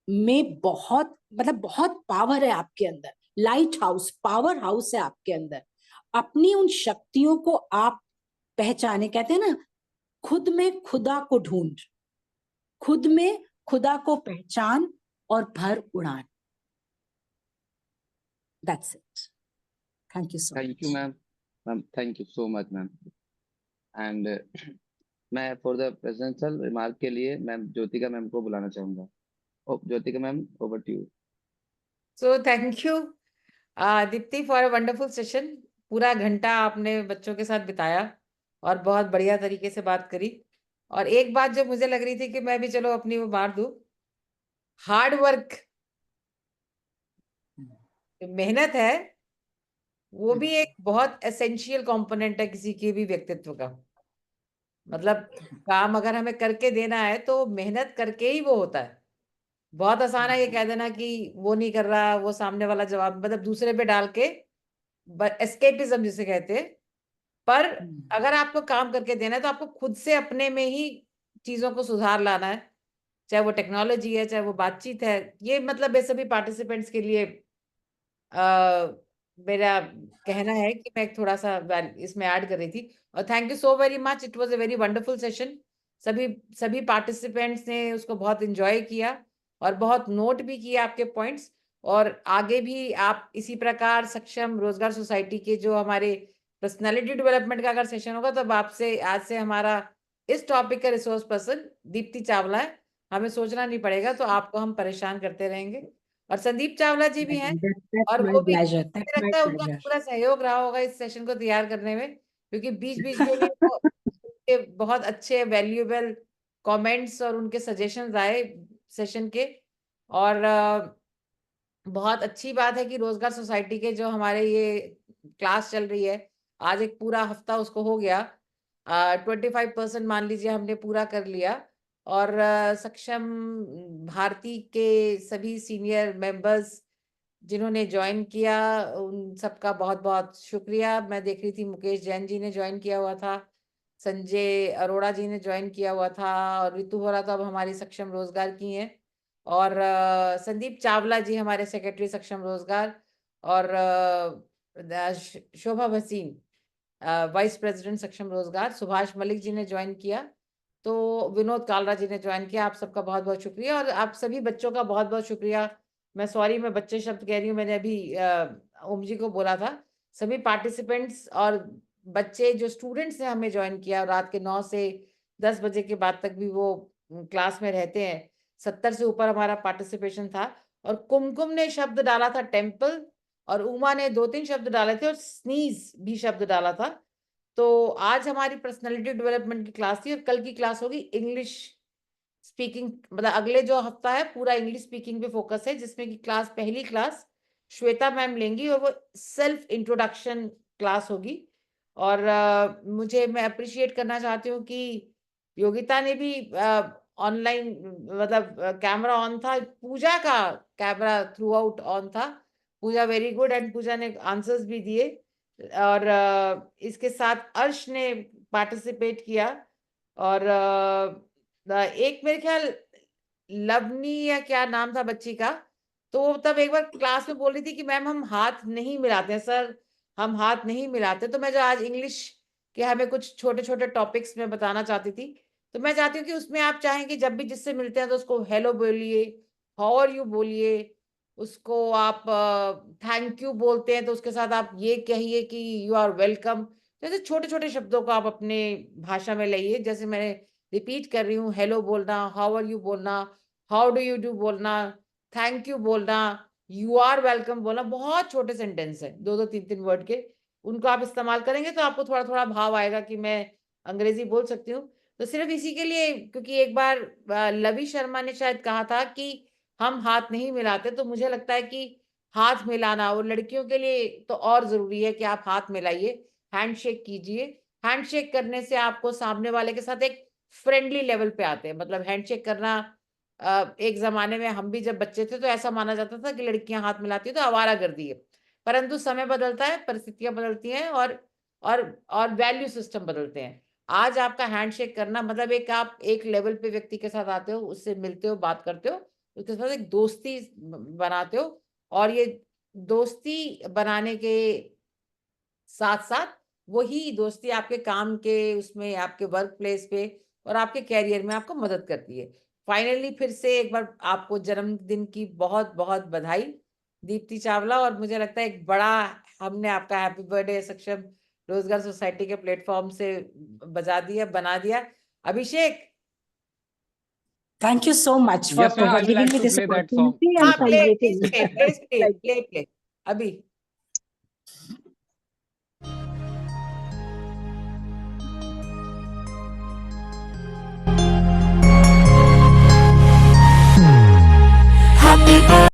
में बहुत मतलब बहुत पावर है आपके अंदर, लाइट हाउस, पावर हाउस है आपके अंदर। अपनी उन शक्तियों को आप पहचाने, कहते हैं ना खुद में खुदा को ढूंढ, खुद में खुदा को पहचान और भर उड़ान। That's it. Thank you so thank you much. Ma'am, thank you so much ma'am. And मैं फॉर द प्रेजेंशियल रिमार्क के लिए मैम ज्योतिका मैम को बुलाना चाहूंगा। Jyotika ma'am, over to you. So thank you, Deepti, for a wonderful session. पूरा घंटा आपने बच्चों के साथ बिताया और बहुत बढ़िया तरीके से बात करी। और एक बात जो मुझे लग रही थी कि मैं भी चलो अपनी वो मार दूं, हार्ड वर्क, मेहनत है, वो भी एक बहुत एसेंशियल कंपोनेंट है किसी के भी व्यक्तित्व का। मतलब काम अगर हमें करके देना है तो मेहनत करके ही वो होता है। बहुत आसान है ये कह देना कि वो नहीं कर रहा, वो सामने वाला जवाब मतलब दूसरे पे डाल के एस्केपिज्म जिसे कहते हैं। पर अगर आपको काम करके देना है तो आपको खुद से अपने में ही चीजों को सुधार लाना है, चाहे वो टेक्नोलॉजी है, चाहे वो बातचीत है। ये मतलब ये सभी पार्टिसिपेंट्स के लिए मेरा कहना है कि मैं थोड़ा सा इसमें ऐड कर रही थी। और thank you so very much, it was a very wonderful session. सभी पार्टिसिपेंट्स ने उसको बहुत एंजॉय किया और बहुत नोट भी किया आपके पॉइंट्स। और आगे भी आप इसी प्रकार सक्षम रोजगार सोसाइटी के जो हमारे पर्सनालिटी डेवलपमेंट का अगर सेशन होगा तब आपसे आज से हमारा इस टॉपिक का रिसोर्स पर्सन दीप्ति चावला है, हमें सोचना नहीं पड़ेगा, तो आपको हम परेशान करते रहेंगे। और संदीप चावला जी भी हैं और वो भी, मुझे लगता है उनका पूरा सहयोग रहा होगा इस सेशन को तैयार करने में, क्योंकि बीच बीच में भी वो उनके बहुत अच्छे वैल्यूएबल कमेंट्स और उनके सजेशंस आए सेशन के। और बहुत अच्छी बात है कि रोजगार सोसाइटी के जो हमारे ये क्लास चल रही है, आज एक पूरा हफ्ता उसको हो गया, 25% मान लीजिए हमने पूरा कर लिया। और सक्षम भारती के सभी सीनियर मेंबर्स जिन्होंने ज्वाइन किया उन सबका बहुत बहुत शुक्रिया। मैं देख रही थी मुकेश जैन जी ने ज्वाइन किया हुआ था, संजय अरोड़ा जी ने ज्वाइन किया हुआ था, और ऋतु होरा तो अब हमारी सक्षम रोजगार की हैं, और संदीप चावला जी हमारे सेक्रेटरी सक्षम रोजगार, और शोभा भसीन वाइस प्रेसिडेंट सक्षम रोजगार, सुभाष मलिक जी ने ज्वाइन किया, तो विनोद कालरा जी ने ज्वाइन किया। आप सबका बहुत बहुत शुक्रिया और आप सभी बच्चों का बहुत बहुत शुक्रिया। मैं सॉरी मैं बच्चे शब्द कह रही हूँ, मैंने अभी ओम जी को बोला था। सभी पार्टिसिपेंट्स और बच्चे जो स्टूडेंट्स ने हमें ज्वाइन किया, रात के 9 से 10 बजे के बाद तक भी वो क्लास में रहते हैं। 70 से ऊपर हमारा पार्टिसिपेशन था। और कुमकुम ने शब्द डाला था टेम्पल, और उमा ने 2-3 शब्द डाले थे, और स्नीज भी शब्द डाला था। तो आज हमारी पर्सनालिटी डेवलपमेंट की क्लास थी और कल की क्लास होगी इंग्लिश स्पीकिंग, मतलब अगले जो हफ्ता है पूरा इंग्लिश स्पीकिंग पे फोकस है, जिसमें की पहली क्लास श्वेता मैम लेंगी और वो सेल्फ इंट्रोडक्शन क्लास होगी। और मैं अप्रिशिएट करना चाहती हूँ कि योगिता ने भी ऑनलाइन मतलब कैमरा ऑन था, पूजा का कैमरा थ्रू आउट ऑन था। पूजा वेरी गुड, एंड पूजा ने आंसर्स भी दिए। और इसके साथ अर्श ने पार्टिसिपेट किया, और एक मेरे ख्याल लवनी या क्या नाम था बच्ची का, तो वो तब एक बार क्लास में बोल रही थी कि मैम हम हाथ नहीं मिलाते हैं सर, हम हाथ नहीं मिलाते। तो मैं जो आज इंग्लिश के हमें कुछ छोटे छोटे टॉपिक्स में बताना चाहती थी, तो मैं चाहती हूँ कि उसमें आप चाहें कि जब भी जिससे मिलते हैं तो उसको हेलो बोलिए, हाउ आर यू बोलिए, उसको आप थैंक यू बोलते हैं तो उसके साथ आप ये कहिए कि यू आर वेलकम। जैसे छोटे छोटे शब्दों को आप अपने भाषा में लाइए, जैसे मैंने रिपीट कर रही हूँ, हेलो बोलना, हाउ आर यू बोलना, हाउ डू यू डू बोलना, थैंक यू बोलना, यू आर वेलकम बोलना। बहुत छोटे सेंटेंस है, 2-2 3-3 वर्ड के, उनको आप इस्तेमाल करेंगे तो आपको थोड़ा थोड़ा भाव आएगा कि मैं अंग्रेजी बोल सकती हूँ। तो सिर्फ इसी के लिए, क्योंकि एक बार लवी शर्मा ने शायद कहा था कि हम हाथ नहीं मिलाते, तो मुझे लगता है कि हाथ मिलाना, और लड़कियों के लिए तो और जरूरी है कि आप हाथ मिलाइए, हैंडशेक कीजिए। हैंडशेक करने से आपको सामने वाले के साथ एक फ्रेंडली लेवल पे आते हैं। मतलब हैंडशेक करना, एक जमाने में हम भी जब बच्चे थे तो ऐसा माना जाता था कि लड़कियां हाथ मिलाती है तो आवारागर्दी है, परंतु समय बदलता है, परिस्थितियां बदलती हैं, और वैल्यू सिस्टम बदलते हैं। आज आपका हैंडशेक करना मतलब एक आप एक लेवल पे व्यक्ति के साथ आते हो, उससे मिलते हो, बात करते हो, उसके साथ एक दोस्ती बनाते हो, और ये दोस्ती बनाने के साथ साथ वही दोस्ती आपके काम के उसमें, आपके वर्क प्लेस पे और आपके कैरियर में आपको मदद करती है। फाइनली फिर से एक बार आपको जन्मदिन की बहुत बहुत बधाई दीप्ति चावला, और मुझे लगता है एक बड़ा हमने आपका हैप्पी बर्थडे सक्षम रोजगार सोसाइटी के प्लेटफॉर्म से बना दिया। अभिषेक, Thank you so much for Yes, ma'am, I will giving like me to this play that song. opportunity हाँ and प्ले celebrating. प्ले अभी